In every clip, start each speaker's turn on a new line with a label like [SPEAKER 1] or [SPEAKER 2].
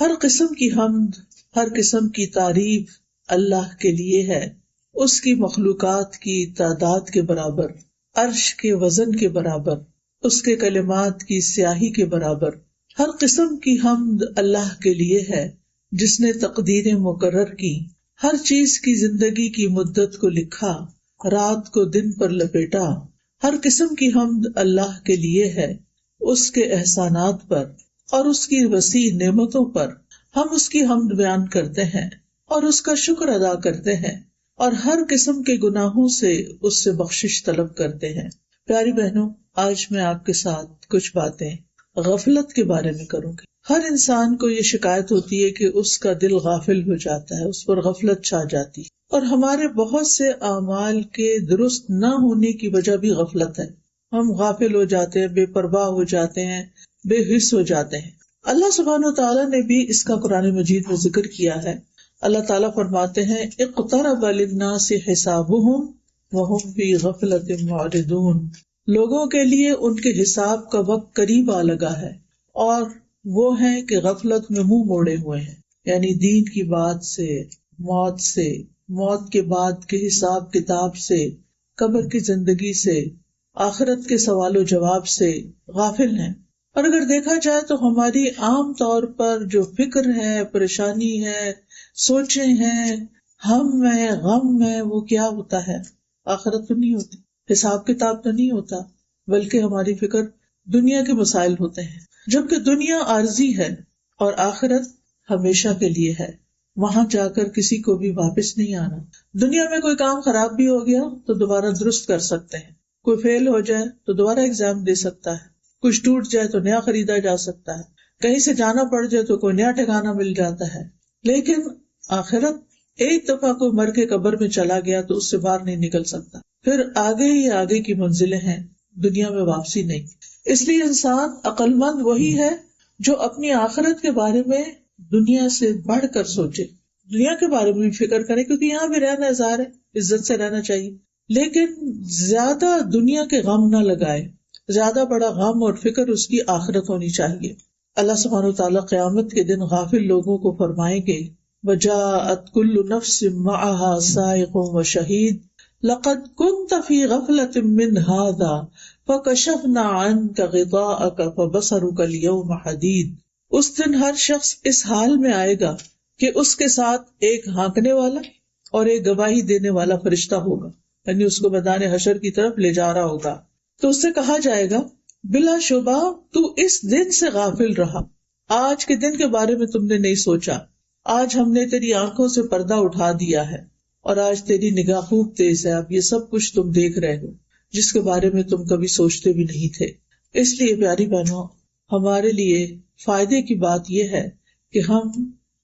[SPEAKER 1] ہر قسم کی حمد، ہر قسم کی تعریف اللہ کے لیے ہے، اس کی مخلوقات کی تعداد کے برابر، عرش کے وزن کے برابر، اس کے کلمات کی سیاہی کے برابر۔ ہر قسم کی حمد اللہ کے لیے ہے جس نے تقدیریں مقرر کی، ہر چیز کی زندگی کی مدت کو لکھا، رات کو دن پر لپیٹا۔ ہر قسم کی حمد اللہ کے لیے ہے، اس کے احسانات پر اور اس کی وسیع نعمتوں پر ہم اس کی حمد بیان کرتے ہیں اور اس کا شکر ادا کرتے ہیں، اور ہر قسم کے گناہوں سے اس سے بخشش طلب کرتے ہیں۔ پیاری بہنوں، آج میں آپ کے ساتھ کچھ باتیں غفلت کے بارے میں کروں گی۔ ہر انسان کو یہ شکایت ہوتی ہے کہ اس کا دل غافل ہو جاتا ہے، اس پر غفلت چھا جاتی ہے، اور ہمارے بہت سے اعمال کے درست نہ ہونے کی وجہ بھی غفلت ہے۔ ہم غافل ہو جاتے ہیں، بے پرواہ ہو جاتے ہیں، بے حس ہو جاتے ہیں۔ اللہ سبحانہ و تعالیٰ نے بھی اس کا قرآن مجید میں ذکر کیا ہے۔ اللہ تعالیٰ فرماتے ہیں اقترب للناس حسابهم وهم فی غفلۃ معرضون، لوگوں کے لیے ان کے حساب کا وقت قریب آ لگا ہے اور وہ ہیں کہ غفلت میں منہ موڑے ہوئے ہیں، یعنی دین کی بات سے، موت کے بعد کے حساب کتاب سے، قبر کی زندگی سے، آخرت کے سوال و جواب سے غافل ہیں۔ اور اگر دیکھا جائے تو ہماری عام طور پر جو فکر ہے، پریشانی ہے، سوچیں ہیں، ہم ہے، غم ہے، وہ کیا ہوتا ہے؟ آخرت تو نہیں ہوتی، حساب کتاب تو نہیں ہوتا، بلکہ ہماری فکر دنیا کے مسائل ہوتے ہیں، جبکہ دنیا عارضی ہے اور آخرت ہمیشہ کے لیے ہے، وہاں جا کر کسی کو بھی واپس نہیں آنا۔ دنیا میں کوئی کام خراب بھی ہو گیا تو دوبارہ درست کر سکتے ہیں، کوئی فیل ہو جائے تو دوبارہ ایگزام دے سکتا ہے، کچھ ٹوٹ جائے تو نیا خریدا جا سکتا ہے، کہیں سے جانا پڑ جائے تو کوئی نیا ٹھکانہ مل جاتا ہے۔ لیکن آخرت، ایک دفعہ کوئی مر کے قبر میں چلا گیا تو اس سے باہر نہیں نکل سکتا، پھر آگے ہی آگے کی منزلیں ہیں، دنیا میں واپسی نہیں۔ اس لیے انسان عقل مند وہی ہے جو اپنی آخرت کے بارے میں دنیا سے بڑھ کر سوچے، دنیا کے بارے میں بھی فکر کرے، کیونکہ یہاں بھی رہنا ظاہر ہے، عزت سے رہنا چاہیے، لیکن زیادہ دنیا کے غم نہ لگائے، زیادہ بڑا غم اور فکر اس کی آخرت ہونی چاہیے۔ اللہ سبحانہ وتعالیٰ قیامت کے دن غافل لوگوں کو فرمائیں گے وَجَاءَتْ كُلُّ نَفْسٍ مَعَهَا سَائِقٌ وَشَهِيدٌ لَقَدْ كُنْتَ فِي غَفْلَةٍ مِّنْ هَٰذَا فَكَشَفْنَا عَنْكَ غِطَاءَكَ فَبَصَرُكَ الْيَوْمَ حَدِيدٌ۔ اس دن ہر شخص اس حال میں آئے گا کہ اس کے ساتھ ایک ہانکنے والا اور ایک گواہی دینے والا فرشتہ ہوگا، یعنی اس کو میدان حشر کی طرف لے جا رہا ہوگا، تو اس سے کہا جائے گا بلا شبہ تو اس دن سے غافل رہا، آج کے دن کے بارے میں تم نے نہیں سوچا، آج ہم نے تیری آنکھوں سے پردہ اٹھا دیا ہے اور آج تیری نگاہ خوب تیز ہے، اب یہ سب کچھ تم دیکھ رہے ہو جس کے بارے میں تم کبھی سوچتے بھی نہیں تھے۔ اس لیے پیاری بہنوں، ہمارے لیے فائدے کی بات یہ ہے کہ ہم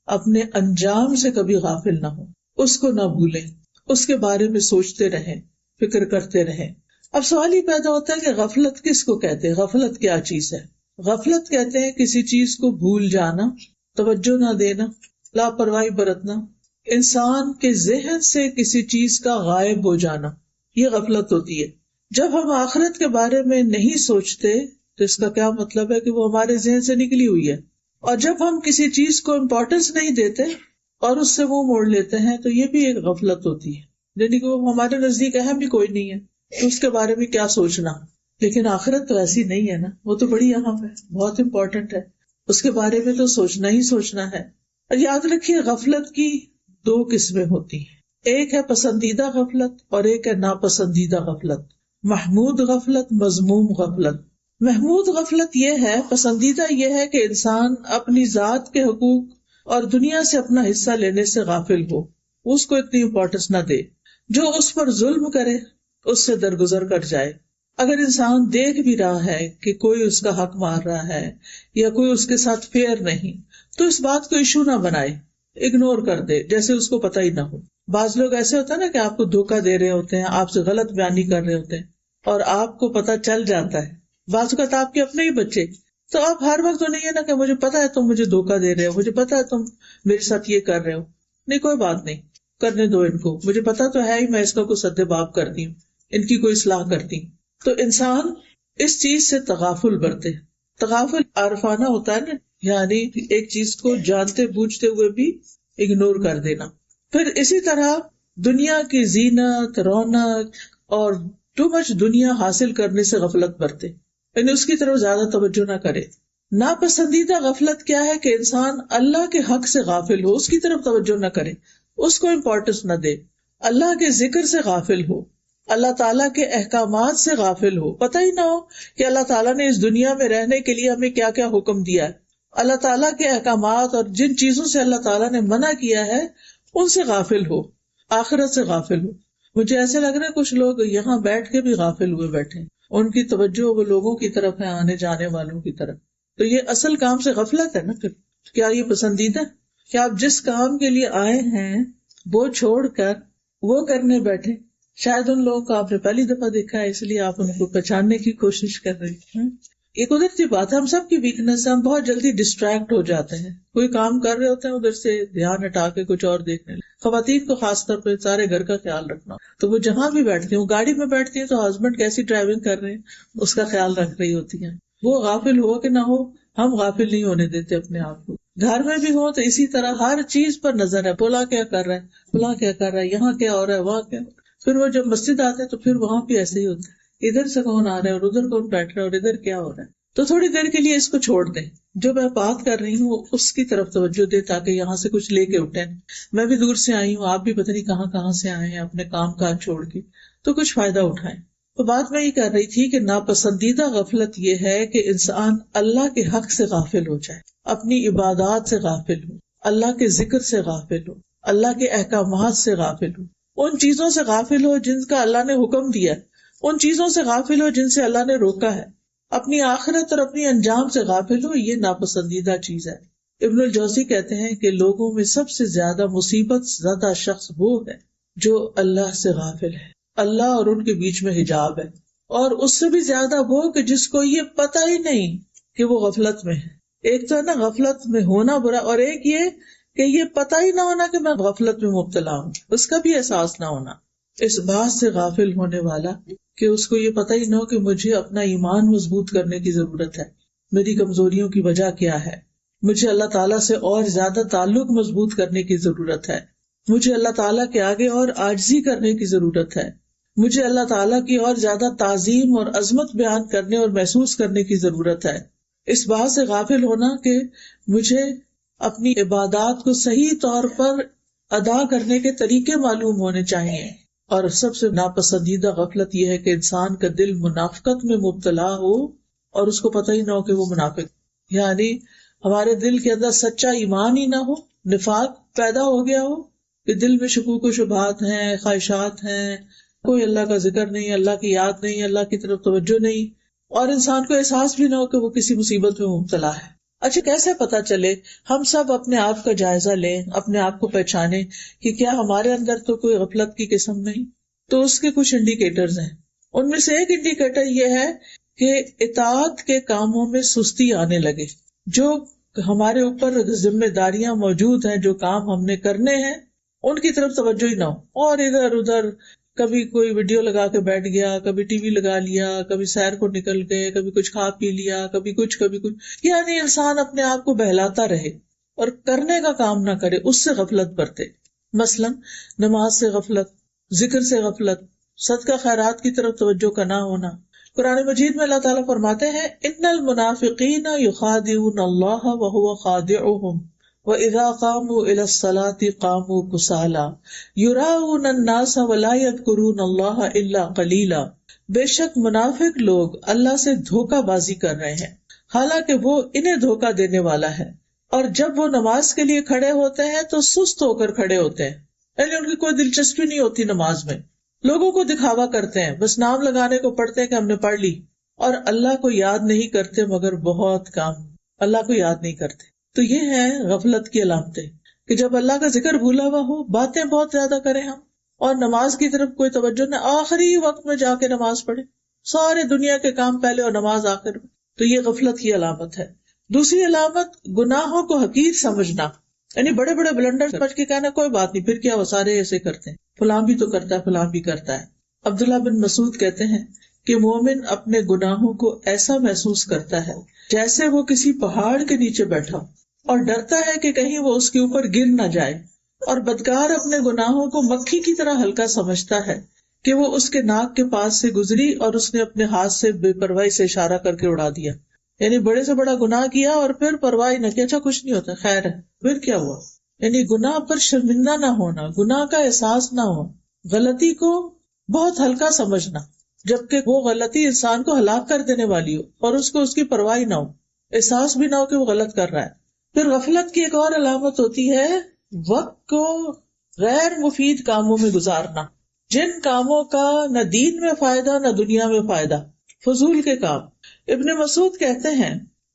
[SPEAKER 1] اپنے انجام سے کبھی غافل نہ ہوں، اس کو نہ بھولیں، اس کے بارے میں سوچتے رہیں، فکر کرتے رہیں۔ اب سوال یہ پیدا ہوتا ہے کہ غفلت کس کو کہتے ہیں؟ غفلت کیا چیز ہے؟ غفلت کہتے ہیں کسی چیز کو بھول جانا، توجہ نہ دینا، لاپرواہی برتنا، انسان کے ذہن سے کسی چیز کا غائب ہو جانا، یہ غفلت ہوتی ہے۔ جب ہم آخرت کے بارے میں نہیں سوچتے تو اس کا کیا مطلب ہے کہ وہ ہمارے ذہن سے نکلی ہوئی ہے، اور جب ہم کسی چیز کو امپورٹنس نہیں دیتے اور اس سے منہ موڑ لیتے ہیں تو یہ بھی ایک غفلت ہوتی ہے، یعنی کہ وہ ہمارے نزدیک اہم بھی کوئی نہیں ہے تو اس کے بارے میں کیا سوچنا۔ لیکن آخرت تو ایسی نہیں ہے نا، وہ تو بڑی اہم ہے، بہت امپورٹنٹ ہے، اس کے بارے میں تو سوچنا ہی سوچنا ہے۔ اور یاد رکھیے غفلت کی دو قسمیں ہوتی ہیں، ایک ہے پسندیدہ غفلت اور ایک ہے ناپسندیدہ غفلت، محمود غفلت، مذموم غفلت۔ محمود غفلت یہ ہے، پسندیدہ یہ ہے کہ انسان اپنی ذات کے حقوق اور دنیا سے اپنا حصہ لینے سے غافل ہو، اس کو اتنی امپورٹنس نہ دے، جو اس پر ظلم کرے اس سے درگزر کر جائے۔ اگر انسان دیکھ بھی رہا ہے کہ کوئی اس کا حق مار رہا ہے یا کوئی اس کے ساتھ فیئر نہیں تو اس بات کو ایشو نہ بنائے، اگنور کر دے جیسے اس کو پتہ ہی نہ ہو۔ بعض لوگ ایسے ہوتے ہیں نا کہ آپ کو دھوکہ دے رہے ہوتے ہیں، آپ سے غلط بیانی کر رہے ہوتے ہیں اور آپ کو پتہ چل جاتا ہے، بعض اوقات آپ کے اپنے ہی بچے، تو آپ ہر وقت تو نہیں ہے نا کہ مجھے پتا ہے تم مجھے دھوکہ دے رہے ہو، مجھے پتا ہے تم میرے ساتھ یہ کر رہے ہو، نہیں کوئی بات نہیں، کرنے دو ان کو، مجھے پتا تو ہے ہی میں اس کا کوئی سد باب کرتی ہوں، ان کی کوئی اصلاح کرتی ہوں۔ تو انسان اس چیز سے تغافل برتے، تغافل عارفانہ ہوتا ہے نا، یعنی ایک چیز کو جانتے بوجھتے ہوئے بھی اگنور کر دینا. پھر اسی طرح دنیا کی زینت، رونق اور ٹو مچ دنیا حاصل کرنے سے غفلت برتے، یعنی اس کی طرف زیادہ توجہ نہ کرے. ناپسندیدہ غفلت کیا ہے کہ انسان اللہ کے حق سے غافل ہو، اس کی طرف توجہ نہ کرے، اس کو امپورٹنس نہ دے، اللہ کے ذکر سے غافل ہو، اللہ تعالیٰ کے احکامات سے غافل ہو. پتہ ہی نہ ہو کہ اللہ تعالیٰ نے اس دنیا میں رہنے کے لیے ہمیں کیا کیا حکم دیا ہے، اللہ تعالیٰ کے احکامات اور جن چیزوں سے اللہ تعالیٰ نے منع کیا ہے ان سے غافل ہو، آخرت سے غافل ہو. مجھے ایسے لگ رہا ہے کچھ لوگ یہاں بیٹھ کے بھی غافل ہوئے بیٹھے، ان کی توجہ وہ لوگوں کی طرف ہے، آنے جانے والوں کی طرف. تو یہ اصل کام سے غفلت ہے نا. پھر کیا یہ پسندیدہ کہ آپ جس کام کے لیے آئے ہیں وہ چھوڑ کر وہ کرنے بیٹھے؟ شاید ان لوگوں کو آپ نے پہلی دفعہ دیکھا ہے، اس لیے آپ ان کو پہچاننے کی کوشش کر رہے ہیں. یہ قدرتی بات ہے، ہم سب کی ویکنس ہے، ہم بہت جلدی ڈسٹریکٹ ہو جاتے ہیں. کوئی کام کر رہے ہوتے ہیں، ادھر سے دھیان ہٹا کے کچھ اور دیکھنے لگے. خواتین کو خاص طور پہ سارے گھر کا خیال رکھنا، تو وہ جہاں بھی بیٹھتی ہیں، وہ گاڑی میں بیٹھتی ہیں تو ہسبینڈ کیسی ڈرائیونگ کر رہے ہیں اس کا خیال رکھ رہی ہوتی ہیں. وہ غافل ہو کہ نہ ہو، ہم غافل نہیں ہونے دیتے اپنے آپ کو. گھر میں بھی ہو تو اسی طرح ہر چیز پر نظر ہے، فلاں کیا کر رہا ہے، فلاں کیا کر رہا ہے، یہاں کیا ہو رہا ہے، وہاں کیا. پھر وہ جب مسجد آتے ہیں تو پھر وہاں بھی ایسے ہی ہوتا ہے، ادھر سے کون آ رہا ہے اور ادھر کون بیٹھ رہا ہے اور ادھر کیا ہو رہا ہے. تو تھوڑی دیر کے لیے اس کو چھوڑ دیں، جو میں بات کر رہی ہوں اس کی طرف توجہ دے تاکہ یہاں سے کچھ لے کے اٹھیں. میں بھی دور سے آئی ہوں، آپ بھی پتہ نہیں کہاں کہاں سے آئے ہیں اپنے کام کاج چھوڑ کے، تو کچھ فائدہ اٹھائیں. تو بات میں یہ کر رہی تھی کہ ناپسندیدہ غفلت یہ ہے کہ انسان اللہ کے حق سے غافل ہو جائے، اپنی عبادات سے غافل ہو، اللہ کے ذکر سے غافل ہو، اللہ کے احکامات سے غافل ہو، ان چیزوں سے غافل ہو جن کا اللہ نے حکم دیا، ان چیزوں سے غافل ہو جن سے اللہ نے روکا ہے، اپنی آخرت اور اپنی انجام سے غافل ہو. یہ ناپسندیدہ چیز ہے. ابن الجوزی کہتے ہیں کہ لوگوں میں سب سے زیادہ مصیبت زدہ شخص وہ ہے جو اللہ سے غافل ہے، اللہ اور ان کے بیچ میں حجاب ہے، اور اس سے بھی زیادہ وہ کہ جس کو یہ پتہ ہی نہیں کہ وہ غفلت میں ہے. ایک تو ہے نا غفلت میں ہونا برا، اور ایک یہ کہ یہ پتہ ہی نہ ہونا کہ میں غفلت میں مبتلا ہوں، اس کا بھی احساس نہ ہونا. اس بات سے غافل ہونے والا کہ اس کو یہ پتہ ہی نہ ہو کہ مجھے اپنا ایمان مضبوط کرنے کی ضرورت ہے، میری کمزوریوں کی وجہ کیا ہے، مجھے اللہ تعالیٰ سے اور زیادہ تعلق مضبوط کرنے کی ضرورت ہے، مجھے اللہ تعالیٰ کے آگے اور عاجزی کرنے کی ضرورت ہے، مجھے اللہ تعالیٰ کی اور زیادہ تعظیم اور عظمت بیان کرنے اور محسوس کرنے کی ضرورت ہے. اس بات سے غافل ہونا کہ مجھے اپنی عبادات کو صحیح طور پر ادا کرنے کے طریقے معلوم ہونے چاہیے. اور سب سے ناپسندیدہ غفلت یہ ہے کہ انسان کا دل منافقت میں مبتلا ہو اور اس کو پتہ ہی نہ ہو کہ وہ منافق، یعنی ہمارے دل کے اندر سچا ایمان ہی نہ ہو، نفاق پیدا ہو گیا ہو کہ دل میں شکوک و شبہات ہیں، خواہشات ہیں، کوئی اللہ کا ذکر نہیں، اللہ کی یاد نہیں، اللہ کی طرف توجہ نہیں، اور انسان کو احساس بھی نہ ہو کہ وہ کسی مصیبت میں مبتلا ہے. اچھا کیسے پتا چلے؟ ہم سب اپنے آپ کا جائزہ لیں، اپنے آپ کو پہچانیں کہ کیا ہمارے اندر تو کوئی غفلت کی قسم نہیں. تو اس کے کچھ انڈیکیٹرز ہیں. ان میں سے ایک انڈیکیٹر یہ ہے کہ اطاعت کے کاموں میں سستی آنے لگے. جو ہمارے اوپر ذمہ داریاں موجود ہیں، جو کام ہم نے کرنے ہیں، ان کی طرف توجہ ہی نہ ہو، اور ادھر ادھر کبھی کوئی ویڈیو لگا کے بیٹھ گیا، کبھی ٹی وی لگا لیا، کبھی سیر کو نکل گئے، کبھی کچھ کھا پی لیا، کبھی کچھ. یعنی انسان اپنے آپ کو بہلاتا رہے اور کرنے کا کام نہ کرے، اس سے غفلت برتے. مثلا نماز سے غفلت، ذکر سے غفلت، صدقہ خیرات کی طرف توجہ کا نہ ہونا. قرآن مجید میں اللہ تعالیٰ فرماتے ہیں ان المنافقین یخادعون اللہ وہو خادعهم وَإِذَا قَامُوا إِلَى الصَّلَاةِ قَامُوا كُسَالَىٰ يُرَاءُونَ النَّاسَ وَلَا يَذْكُرُونَ اللَّهَ إِلَّا قَلِيلًا. بے شک منافق لوگ اللہ سے دھوکہ بازی کر رہے ہیں حالانکہ وہ انہیں دھوکہ دینے والا ہے، اور جب وہ نماز کے لیے کھڑے ہوتے ہیں تو سست ہو کر کھڑے ہوتے ہیں، یعنی ان کی کوئی دلچسپی نہیں ہوتی نماز میں، لوگوں کو دکھاوا کرتے ہیں، بس نام لگانے کو پڑھتے ہیں کہ ہم نے پڑھ لی، اور اللہ کو یاد نہیں کرتے مگر بہت کم، اللہ کو یاد نہیں کرتے. تو یہ ہے غفلت کی علامتیں کہ جب اللہ کا ذکر بھولا ہوا ہو، باتیں بہت زیادہ کریں ہم، اور نماز کی طرف کوئی توجہ نہ، آخری وقت میں جا کے نماز پڑھے، سارے دنیا کے کام پہلے اور نماز آخر میں، تو یہ غفلت کی علامت ہے. دوسری علامت گناہوں کو حقیر سمجھنا، یعنی بڑے بڑے بلنڈر سمجھ کے کہنا کوئی بات نہیں، پھر کیا وہ سارے ایسے کرتے ہیں، فلاں بھی تو کرتا ہے، فلاں بھی کرتا ہے. عبداللہ بن مسعود کہتے ہیں کہ مومن اپنے گناہوں کو ایسا محسوس کرتا ہے جیسے وہ کسی پہاڑ کے نیچے بیٹھا اور ڈرتا ہے کہ کہیں وہ اس کے اوپر گر نہ جائے، اور بدکار اپنے گناہوں کو مکھی کی طرح ہلکا سمجھتا ہے کہ وہ اس کے ناک کے پاس سے گزری اور اس نے اپنے ہاتھ سے بے پرواہی سے اشارہ کر کے اڑا دیا. یعنی بڑے سے بڑا گناہ کیا اور پھر پرواہ نہ کیا، اچھا کچھ نہیں ہوتا، خیر ہے، پھر کیا ہوا. یعنی گناہ پر شرمندہ نہ ہونا، گناہ کا احساس نہ ہو، غلطی کو بہت ہلکا سمجھنا، جبکہ وہ غلطی انسان کو ہلاک کر دینے والی ہو اور اس کو اس کی پرواہ نہ ہو، احساس بھی نہ ہو کہ وہ غلط کر رہا ہے. پھر غفلت کی ایک اور علامت ہوتی ہے وقت کو غیر مفید کاموں میں گزارنا، جن کاموں کا نہ دین میں فائدہ نہ دنیا میں فائدہ، فضول کے کام. ابن مسعود کہتے ہیں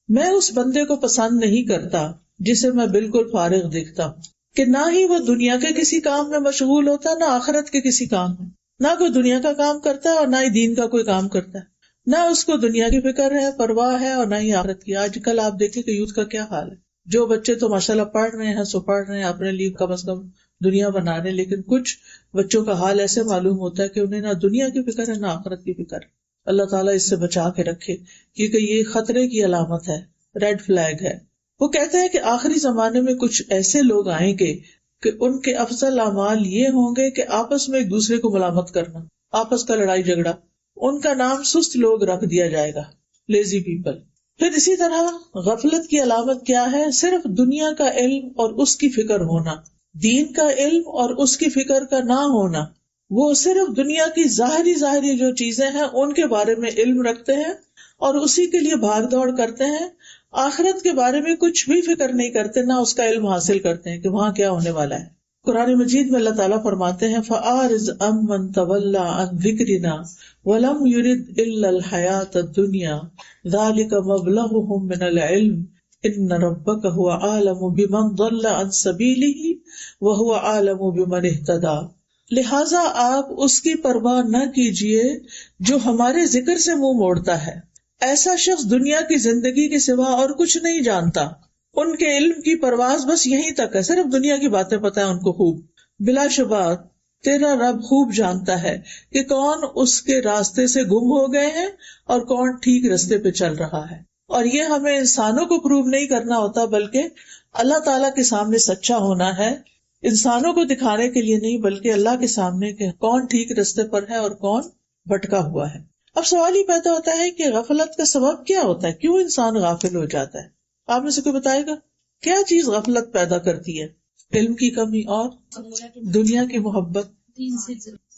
[SPEAKER 1] میں اس بندے کو پسند نہیں کرتا جسے میں بالکل فارغ دیکھتا ہوں، کہ نہ ہی وہ دنیا کے کسی کام میں مشغول ہوتا نہ آخرت کے کسی کام میں، نہ کوئی دنیا کا کام کرتا ہے اور نہ ہی دین کا کوئی کام کرتا ہے، نہ اس کو دنیا کی فکر ہے، پرواہ ہے، اور نہ ہی آخرت کی. آج کل آپ دیکھیں کہ یوتھ کا کیا حال ہے. جو بچے تو ماشاءاللہ پڑھ رہے ہیں سو پڑھ رہے ہیں، اپنے لیے کم از کم دنیا بنا رہے ہیں، لیکن کچھ بچوں کا حال ایسے معلوم ہوتا ہے کہ انہیں نہ دنیا کی فکر ہے نہ آخرت کی فکر. اللہ تعالیٰ اس سے بچا کے رکھے، کیونکہ یہ خطرے کی علامت ہے، ریڈ فلیگ ہے. وہ کہتے ہیں کہ آخری زمانے میں کچھ ایسے لوگ آئیں گے کہ ان کے افضل اعمال یہ ہوں گے کہ آپس میں ایک دوسرے کو ملامت کرنا، آپس کا لڑائی جھگڑا. ان کا نام سست لوگ رکھ دیا جائے گا، لیزی پیپل. پھر اسی طرح غفلت کی علامت کیا ہے؟ صرف دنیا کا علم اور اس کی فکر ہونا، دین کا علم اور اس کی فکر کا نہ ہونا. وہ صرف دنیا کی ظاہری جو چیزیں ہیں ان کے بارے میں علم رکھتے ہیں اور اسی کے لیے بھاگ دوڑ کرتے ہیں، آخرت کے بارے میں کچھ بھی فکر نہیں کرتے، نہ اس کا علم حاصل کرتے ہیں کہ وہاں کیا ہونے والا ہے. قرآن مجید میں اللہ تعالیٰ فرماتے ہیں فَأَعْرِضْ عَمَّنْ تَوَلَّىٰ عَنْ ذِكْرِنَا وَلَمْ يُرِدْ إِلَّا الْحَيَاةَ الدُّنْيَا ذَلِكَ مَبْلَغُهُم مِّنَ الْعِلْمِ إِنَّ رَبَّكَ هُوَ أَعْلَمُ بِمَنْ ضَلَّ عَنْ سَبِيلِهِ وَهُوَ أَعْلَمُ بِمَنِ اهْتَدَىٰ. لہٰذا آپ اس کی پرواہ نہ کیجیے جو ہمارے ذکر سے منہ موڑتا ہے. ایسا شخص دنیا کی زندگی کے سوا اور کچھ نہیں جانتا. ان کے علم کی پرواز بس یہیں تک ہے، صرف دنیا کی باتیں پتہ ہیں ان کو خوب. بلا شبہ تیرا رب خوب جانتا ہے کہ کون اس کے راستے سے گم ہو گئے ہیں اور کون ٹھیک راستے پہ چل رہا ہے. اور یہ ہمیں انسانوں کو پروو نہیں کرنا ہوتا، بلکہ اللہ تعالیٰ کے سامنے سچا ہونا ہے، انسانوں کو دکھانے کے لیے نہیں بلکہ اللہ کے سامنے کہ کون ٹھیک راستے پر ہے اور کون بھٹکا ہوا ہے. اب سوال یہ پیدا ہوتا ہے کہ غفلت کا سبب کیا ہوتا ہے، کیوں انسان غافل ہو جاتا ہے؟ آپ میں سے کوئی بتائے گا کیا چیز غفلت پیدا کرتی ہے؟ علم کی کمی اور دنیا کی محبت،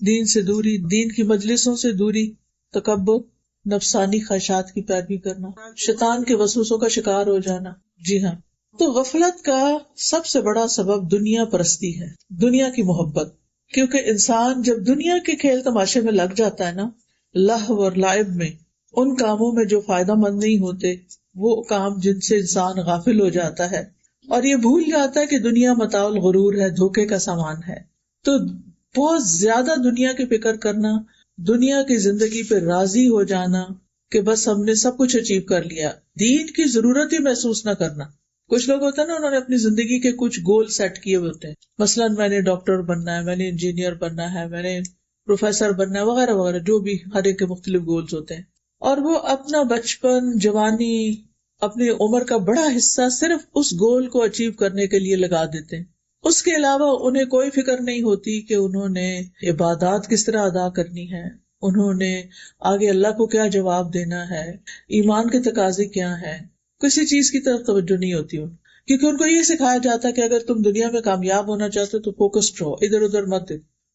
[SPEAKER 1] دین سے دوری، دین کی مجلسوں سے دوری، تکبر، نفسانی خواہشات کی پیروی کرنا، شیطان کے وسوسوں کا شکار ہو جانا. جی ہاں، تو غفلت کا سب سے بڑا سبب دنیا پرستی ہے، دنیا کی محبت. کیونکہ انسان جب دنیا کے کھیل تماشے میں لگ جاتا ہے نا، لہو اور لعب میں، ان کاموں میں جو فائدہ مند نہیں ہوتے، وہ کام جن سے انسان غافل ہو جاتا ہے اور یہ بھول جاتا ہے کہ دنیا متاع الغرور ہے، دھوکے کا سامان ہے. تو بہت زیادہ دنیا کی فکر کرنا، دنیا کی زندگی پہ راضی ہو جانا کہ بس ہم نے سب کچھ اچیو کر لیا، دین کی ضرورت ہی محسوس نہ کرنا. کچھ لوگ ہوتے ہیں نا، انہوں نے اپنی زندگی کے کچھ گول سیٹ کیے ہوتے ہیں، مثلاً میں نے ڈاکٹر بننا ہے، میں نے انجینئر بننا ہے، میں نے پروفیسر بننا ہے، وغیرہ وغیرہ، جو بھی ہر ایک کے مختلف گولز ہوتے ہیں. اور وہ اپنا بچپن، جوانی، اپنی عمر کا بڑا حصہ صرف اس گول کو اچیو کرنے کے لیے لگا دیتے ہیں. اس کے علاوہ انہیں کوئی فکر نہیں ہوتی کہ انہوں نے عبادات کس طرح ادا کرنی ہے، انہوں نے آگے اللہ کو کیا جواب دینا ہے، ایمان کے تقاضے کیا ہیں. کسی چیز کی طرف توجہ نہیں ہوتی ان، کیونکہ ان کو یہ سکھایا جاتا ہے کہ اگر تم دنیا میں کامیاب ہونا چاہتے ہو تو فوکسڈ رہو، ادھر ادھر مت.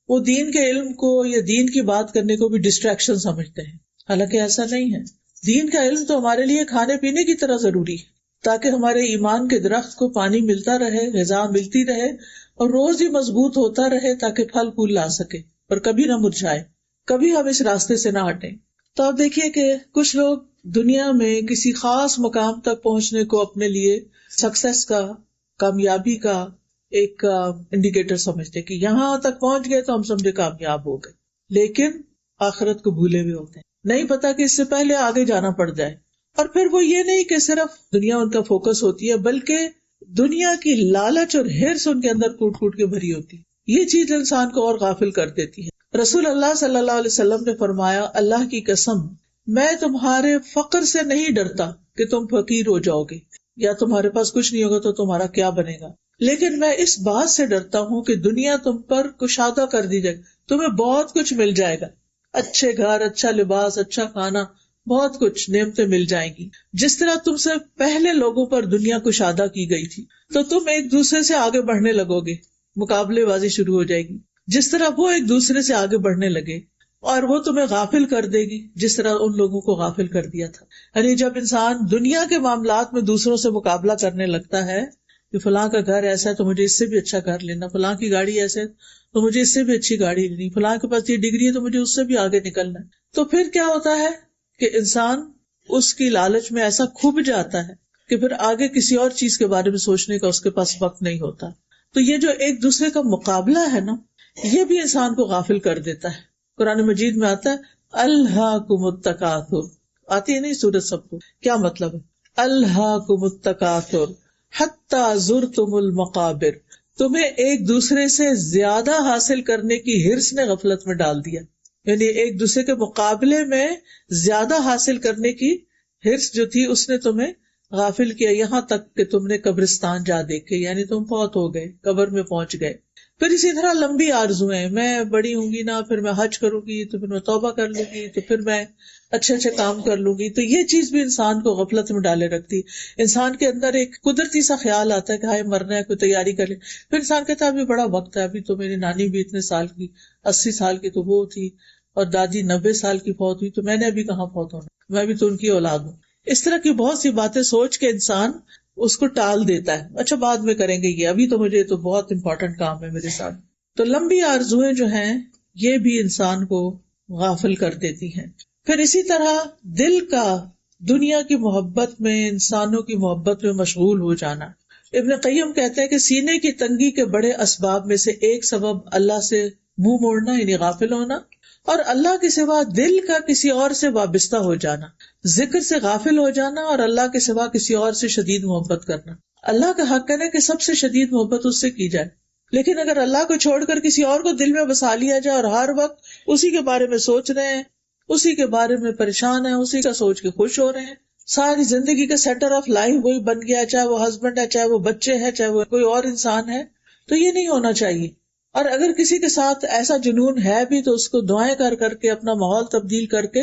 [SPEAKER 1] وہ دین کے علم کو یا دین کی بات کرنے کو بھی ڈسٹریکشن سمجھتے ہیں، حالانکہ ایسا نہیں ہے. دین کا علم تو ہمارے لیے کھانے پینے کی طرح ضروری ہے، تاکہ ہمارے ایمان کے درخت کو پانی ملتا رہے، غذا ملتی رہے اور روز ہی مضبوط ہوتا رہے، تاکہ پھل پھول لا سکے اور کبھی نہ مرجھائے، کبھی ہم اس راستے سے نہ ہٹیں. تو آپ دیکھیے کہ کچھ لوگ دنیا میں کسی خاص مقام تک پہنچنے کو اپنے لیے سکسیس کا، کامیابی کا ایک انڈیکیٹر سمجھتے کہ یہاں تک پہنچ گئے تو ہم سمجھے کامیاب ہو گئے، لیکن آخرت کو بھولے ہوئے ہوتے ہیں. نہیں پتا کہ اس سے پہلے آگے جانا پڑ جائے. اور پھر وہ یہ نہیں کہ صرف دنیا ان کا فوکس ہوتی ہے، بلکہ دنیا کی لالچ اور ہرس ان کے اندر کوٹ کوٹ کے بھری ہوتی ہے. یہ چیز انسان کو اور غافل کر دیتی ہے. رسول اللہ صلی اللہ علیہ وسلم نے فرمایا، اللہ کی قسم میں تمہارے فقر سے نہیں ڈرتا کہ تم فقیر ہو جاؤ گے یا تمہارے پاس کچھ نہیں ہوگا تو تمہارا کیا بنے گا، لیکن میں اس بات سے ڈرتا ہوں کہ دنیا تم پر کشادہ کر دی جائے، تمہیں بہت کچھ مل جائے گا، اچھے گھر، اچھا لباس، اچھا کھانا، بہت کچھ نعمتیں مل جائیں گی، جس طرح تم سے پہلے لوگوں پر دنیا کشادہ کی گئی تھی، تو تم ایک دوسرے سے آگے بڑھنے لگو گے، مقابلے بازی شروع ہو جائے گی، جس طرح وہ ایک دوسرے سے آگے بڑھنے لگے، اور وہ تمہیں غافل کر دے گی جس طرح ان لوگوں کو غافل کر دیا تھا۔ یعنی جب انسان دنیا کے معاملات میں دوسروں سے مقابلہ کرنے لگتا ہے کہ فلاں کا گھر ایسا ہے تو مجھے اس سے بھی اچھا گھر لینا، فلاں کی گاڑی ایسے تو مجھے اس سے بھی اچھی گاڑی لینی، فلاں کے پاس یہ ڈگری ہے تو مجھے اس سے بھی آگے نکلنا ہے، تو پھر کیا ہوتا ہے کہ انسان اس کی لالچ میں ایسا کھب جاتا ہے کہ پھر آگے کسی اور چیز کے بارے میں سوچنے کا اس کے پاس وقت نہیں ہوتا۔ تو یہ جو ایک دوسرے کا مقابلہ ہے نا، یہ بھی انسان کو غافل کر دیتا ہے۔ قرآن مجید میں آتا ہے الہاکم التکاثر، آتی ہے نہیں سورت سب کو، کیا مطلب ہے؟ الہاکم التکاثر حتی زرتم المقابر، تمہیں ایک دوسرے سے زیادہ حاصل کرنے کی ہرس نے غفلت میں ڈال دیا، یعنی ایک دوسرے کے مقابلے میں زیادہ حاصل کرنے کی ہرس جو تھی اس نے تمہیں غافل کیا، یہاں تک کہ تم نے قبرستان جا دیکھے، یعنی تم فوت ہو گئے، قبر میں پہنچ گئے۔ پھر اسی طرح لمبی آرزویں، میں بڑی ہوں گی نا، پھر میں حج کروں گی، تو پھر میں توبہ کر لوں گی، تو پھر میں اچھے اچھے کام کر لوں گی، تو یہ چیز بھی انسان کو غفلت میں ڈالے رکھتی۔ انسان کے اندر ایک قدرتی سا خیال آتا ہے کہ ہائے مرنا ہے، کوئی تیاری کر لے، پھر انسان کہتا ہے ابھی بڑا وقت ہے، ابھی تو میری نانی بھی اتنے سال کی، 80 سال کی تو وہ تھی، اور دادی 90 سال کی فوت ہوئی، تو میں نے ابھی کہاں فوت ہونا، میں بھی تو ان کی اولاد ہوں۔ اس طرح کی بہت سی باتیں سوچ کے انسان اس کو ٹال دیتا ہے، اچھا بعد میں کریں گے، یہ ابھی تو مجھے تو بہت امپورٹنٹ کام ہے میرے ساتھ۔ تو لمبی آرزویں جو ہیں یہ بھی انسان کو غافل کر دیتی ہیں۔ پھر اسی طرح دل کا دنیا کی محبت میں، انسانوں کی محبت میں مشغول ہو جانا۔ ابن قیم کہتے ہیں کہ سینے کی تنگی کے بڑے اسباب میں سے ایک سبب اللہ سے منہ موڑنا یعنی غافل ہونا، اور اللہ کے سوا دل کا کسی اور سے وابستہ ہو جانا، ذکر سے غافل ہو جانا، اور اللہ کے سوا کسی اور سے شدید محبت کرنا۔ اللہ کا حق ہے کہ سب سے شدید محبت اس سے کی جائے، لیکن اگر اللہ کو چھوڑ کر کسی اور کو دل میں بسا لیا جائے اور ہر وقت اسی کے بارے میں سوچ رہے ہیں، اسی کے بارے میں پریشان ہیں، اسی کا سوچ کے خوش ہو رہے ہیں، ساری زندگی کا سینٹر آف لائف وہی بن گیا، چاہے وہ ہسبینڈ ہے، چاہے وہ بچے ہیں، چاہے وہ کوئی اور انسان ہے، تو یہ نہیں ہونا چاہیے۔ اور اگر کسی کے ساتھ ایسا جنون ہے بھی تو اس کو دعائیں کر کر کے، اپنا ماحول تبدیل کر کے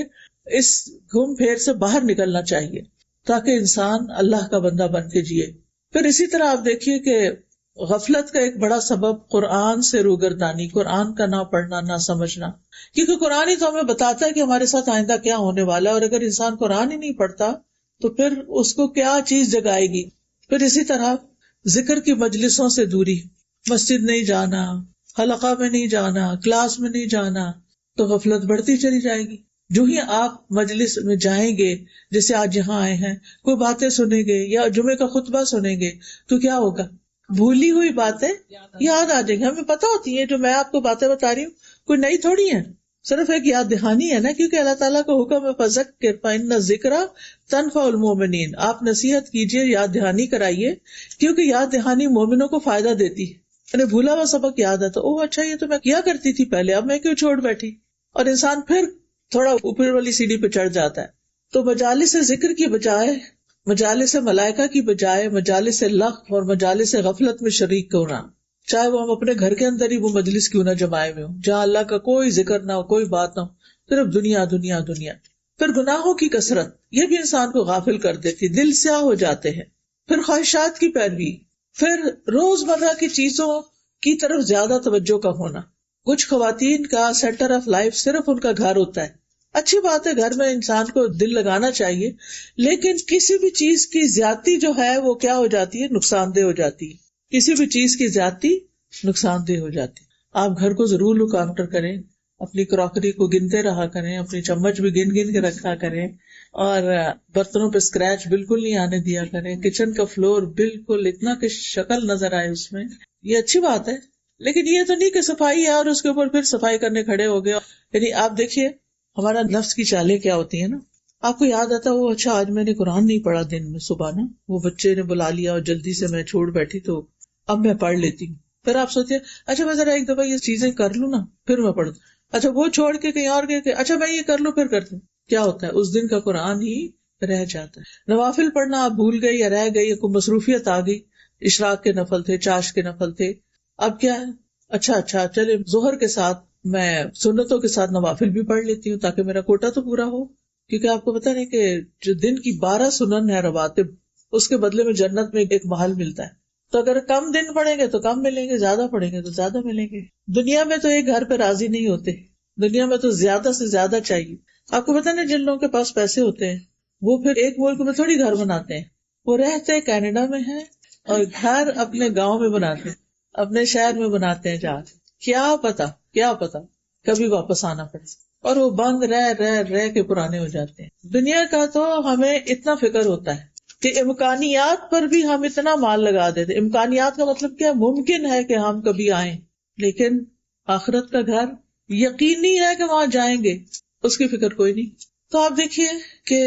[SPEAKER 1] اس گھوم پھیر سے باہر نکلنا چاہیے، تاکہ انسان اللہ کا بندہ بن کے جیے۔ پھر اسی طرح آپ دیکھیے کہ غفلت کا ایک بڑا سبب قرآن سے روگردانی، قرآن کا نہ پڑھنا، نہ سمجھنا، کیونکہ قرآن ہی تو ہمیں بتاتا ہے کہ ہمارے ساتھ آئندہ کیا ہونے والا ہے، اور اگر انسان قرآن ہی نہیں پڑھتا تو پھر اس کو کیا چیز جگائے گی۔ پھر اسی طرح ذکر کی مجلسوں سے دوری، مسجد نہیں جانا، حلقہ میں نہیں جانا، کلاس میں نہیں جانا، تو غفلت بڑھتی چلی جائے گی۔ جو ہی آپ مجلس میں جائیں گے، جیسے آج یہاں آئے ہیں، کوئی باتیں سنیں گے یا جمعے کا خطبہ سنیں گے، تو کیا ہوگا؟ بھولی ہوئی باتیں یاد آ جائیں گی۔ ہمیں پتہ ہوتی ہیں جو میں آپ کو باتیں بتا رہی ہوں کوئی نئی تھوڑی ہے، صرف ایک یاد دہانی ہے نا، کیونکہ اللہ تعالیٰ کا حکم ہے فذکر فإن الذکری تنفع المؤمنین، آپ نصیحت کیجیے، یاد دہانی کرائیے، کیونکہ یاد دہانی مومنوں کو فائدہ دیتی ہے۔ یعنی بھولا ہوا سبق یاد آتا، اوہ اچھا یہ تو میں کیا کرتی تھی پہلے، اب میں کیوں چھوڑ بیٹھی، اور انسان پھر تھوڑا اوپر والی سیڑھی پہ چڑھ جاتا ہے۔ تو مجالس ذکر کی بجائے، مجالس ملائکہ کی بجائے مجالس لغو اور مجالس غفلت میں شریک ہونا، چاہے وہ ہم اپنے گھر کے اندر ہی وہ مجلس کیوں نہ جمائے ہوئے ہوں، جہاں اللہ کا کوئی ذکر نہ ہو، کوئی بات نہ ہو، صرف دنیا دنیا دنیا۔ پھر گناہوں کی کثرت، یہ بھی انسان کو غافل کر دیتی، دل سیاہ ہو جاتے ہیں۔ پھر خواہشات کی پیروی، پھر روزمرہ کی چیزوں کی طرف زیادہ توجہ کا ہونا۔ کچھ خواتین کا سینٹر آف لائف صرف ان کا گھر ہوتا ہے، اچھی بات ہے گھر میں انسان کو دل لگانا چاہیے، لیکن کسی بھی چیز کی زیادتی جو ہے وہ کیا ہو جاتی ہے، نقصان دہ ہو جاتی ہے۔ کسی بھی چیز کی زیادتی نقصان دہ ہو جاتی ہے۔ آپ گھر کو ضرور لک آفٹر کریں، اپنی کراکری کو گنتے رہا کریں، اپنی چمچ بھی گن گن کے رکھا کریں، اور برتنوں پہ اسکریچ بالکل نہیں آنے دیا کریں، کچن کا فلور بالکل اتنا کہ شکل نظر آئے اس میں، یہ اچھی بات ہے۔ لیکن یہ تو نہیں کہ صفائی ہے اور اس کے اوپر پھر صفائی کرنے کھڑے ہو گئے۔ یعنی آپ دیکھیے ہمارا نفس کی چالیں کیا ہوتی ہیں نا، آپ کو یاد آتا وہ اچھا آج میں نے قرآن نہیں پڑھا دن میں، صبح نا وہ بچے نے بلا لیا اور جلدی سے میں چھوڑ بیٹھی تو اب میں پڑھ لیتی ہوں۔ پھر آپ سوچتے اچھا میں ذرا ایک دفعہ یہ چیزیں کر لوں نا پھر میں پڑھ دوں، اچھا وہ چھوڑ کے کہیں اور گئے کہ اچھا میں یہ کر لوں پھر کرتے ہیں. کیا ہوتا ہے اس دن کا قرآن ہی رہ جاتا ہے. نوافل پڑھنا آپ بھول گئے یا رہ گئی یا کوئی مصروفیت آ گئی، اشراق کے نفل تھے، چاش کے نفل تھے، اب کیا ہے اچھا چلے ظہر کے ساتھ میں سنتوں کے ساتھ نوافل بھی پڑھ لیتی ہوں تاکہ میرا کوٹا تو پورا ہو. کیونکہ آپ کو پتا نہیں کہ جو دن کی 12 سنن ہے رواتب، اس کے بدلے میں جنت میں ایک محل ملتا ہے. تو اگر کم دن پڑھیں گے تو کم ملیں گے، زیادہ پڑھیں گے تو زیادہ ملیں گے. دنیا میں تو ایک گھر پہ راضی نہیں ہوتے، دنیا میں تو زیادہ سے زیادہ چاہیے. آپ کو پتا نہیں جن لوگوں کے پاس پیسے ہوتے ہیں وہ پھر ایک ملک میں تھوڑی گھر بناتے ہیں، وہ رہتے کینیڈا میں ہیں اور گھر اپنے گاؤں میں بناتے ہیں، اپنے شہر میں بناتے ہیں. جا کیا پتا کبھی واپس آنا پڑے اور وہ بند رہ کے پرانے ہو جاتے ہیں. دنیا کا تو ہمیں اتنا فکر ہوتا ہے کہ امکانیات پر بھی ہم اتنا مال لگا دیتے. امکانیات کا مطلب کیا؟ ممکن ہے کہ ہم کبھی آئیں، لیکن آخرت کا گھر یقینی ہے کہ وہاں جائیں گے، اس کی فکر کوئی نہیں. تو آپ دیکھیے کہ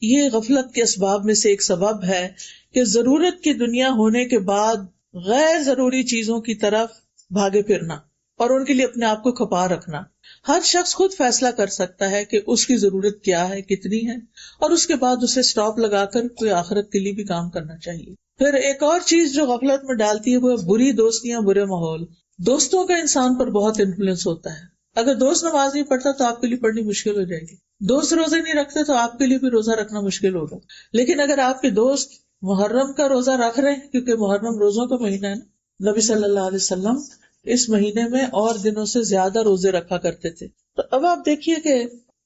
[SPEAKER 1] یہ غفلت کے اسباب میں سے ایک سبب ہے کہ ضرورت کی دنیا ہونے کے بعد غیر ضروری چیزوں کی طرف بھاگے پھرنا اور ان کے لیے اپنے آپ کو کھپا رکھنا. ہر شخص خود فیصلہ کر سکتا ہے کہ اس کی ضرورت کیا ہے، کتنی ہے، اور اس کے بعد اسے سٹاپ لگا کر کوئی آخرت کے لیے بھی کام کرنا چاہیے. پھر ایک اور چیز جو غفلت میں ڈالتی ہے وہ ہے بری دوستیاں، برے ماحول. دوستوں کا انسان پر بہت انفلوئنس ہوتا ہے. اگر دوست نماز نہیں پڑھتا تو آپ کے لیے پڑھنی مشکل ہو جائے گی. دوست روزے نہیں رکھتے تو آپ کے لیے بھی روزہ رکھنا مشکل ہوگا. لیکن اگر آپ کے دوست محرم کا روزہ رکھ رہے ہیں، کیونکہ محرم روزوں کا مہینہ ہے نا، نبی صلی اللہ علیہ وسلم اس مہینے میں اور دنوں سے زیادہ روزے رکھا کرتے تھے. تو اب آپ دیکھیے کہ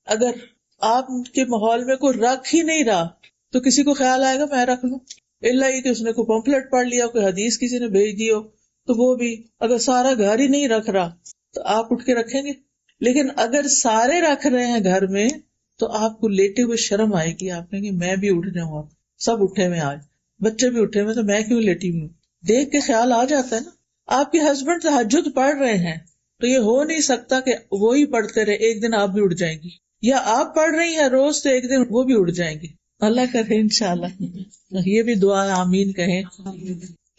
[SPEAKER 1] اگر آپ کے ماحول میں کوئی رکھ ہی نہیں رہا تو کسی کو خیال آئے گا میں رکھ لوں، اللہ یہ کہ اس نے کوئی پمفلٹ پڑھ لیا، کوئی حدیث کسی نے بھیج دی ہو تو وہ بھی. اگر سارا گھر ہی نہیں رکھ رہا تو آپ اٹھ کے رکھیں گے. لیکن اگر سارے رکھ رہے ہیں گھر میں تو آپ کو لیٹے ہوئے شرم آئے گی، آپ کہیں گے میں بھی اٹھ جاؤں، آپ سب اٹھے ہوئے آج، بچے بھی اٹھے ہوئے تو میں کیوں لیٹی ہوئی ہوں. دیکھ کے خیال آ جاتا ہے نا. آپ کے ہسبینڈ تہجد پڑھ رہے ہیں تو یہ ہو نہیں سکتا کہ وہی پڑھتے رہے، ایک دن آپ بھی اٹھ جائیں گی، یا آپ پڑھ رہی ہیں روز تو ایک دن وہ بھی اٹھ جائیں گی. اللہ کرے انشاءاللہ. یہ بھی دعا ہے، آمین کہیں.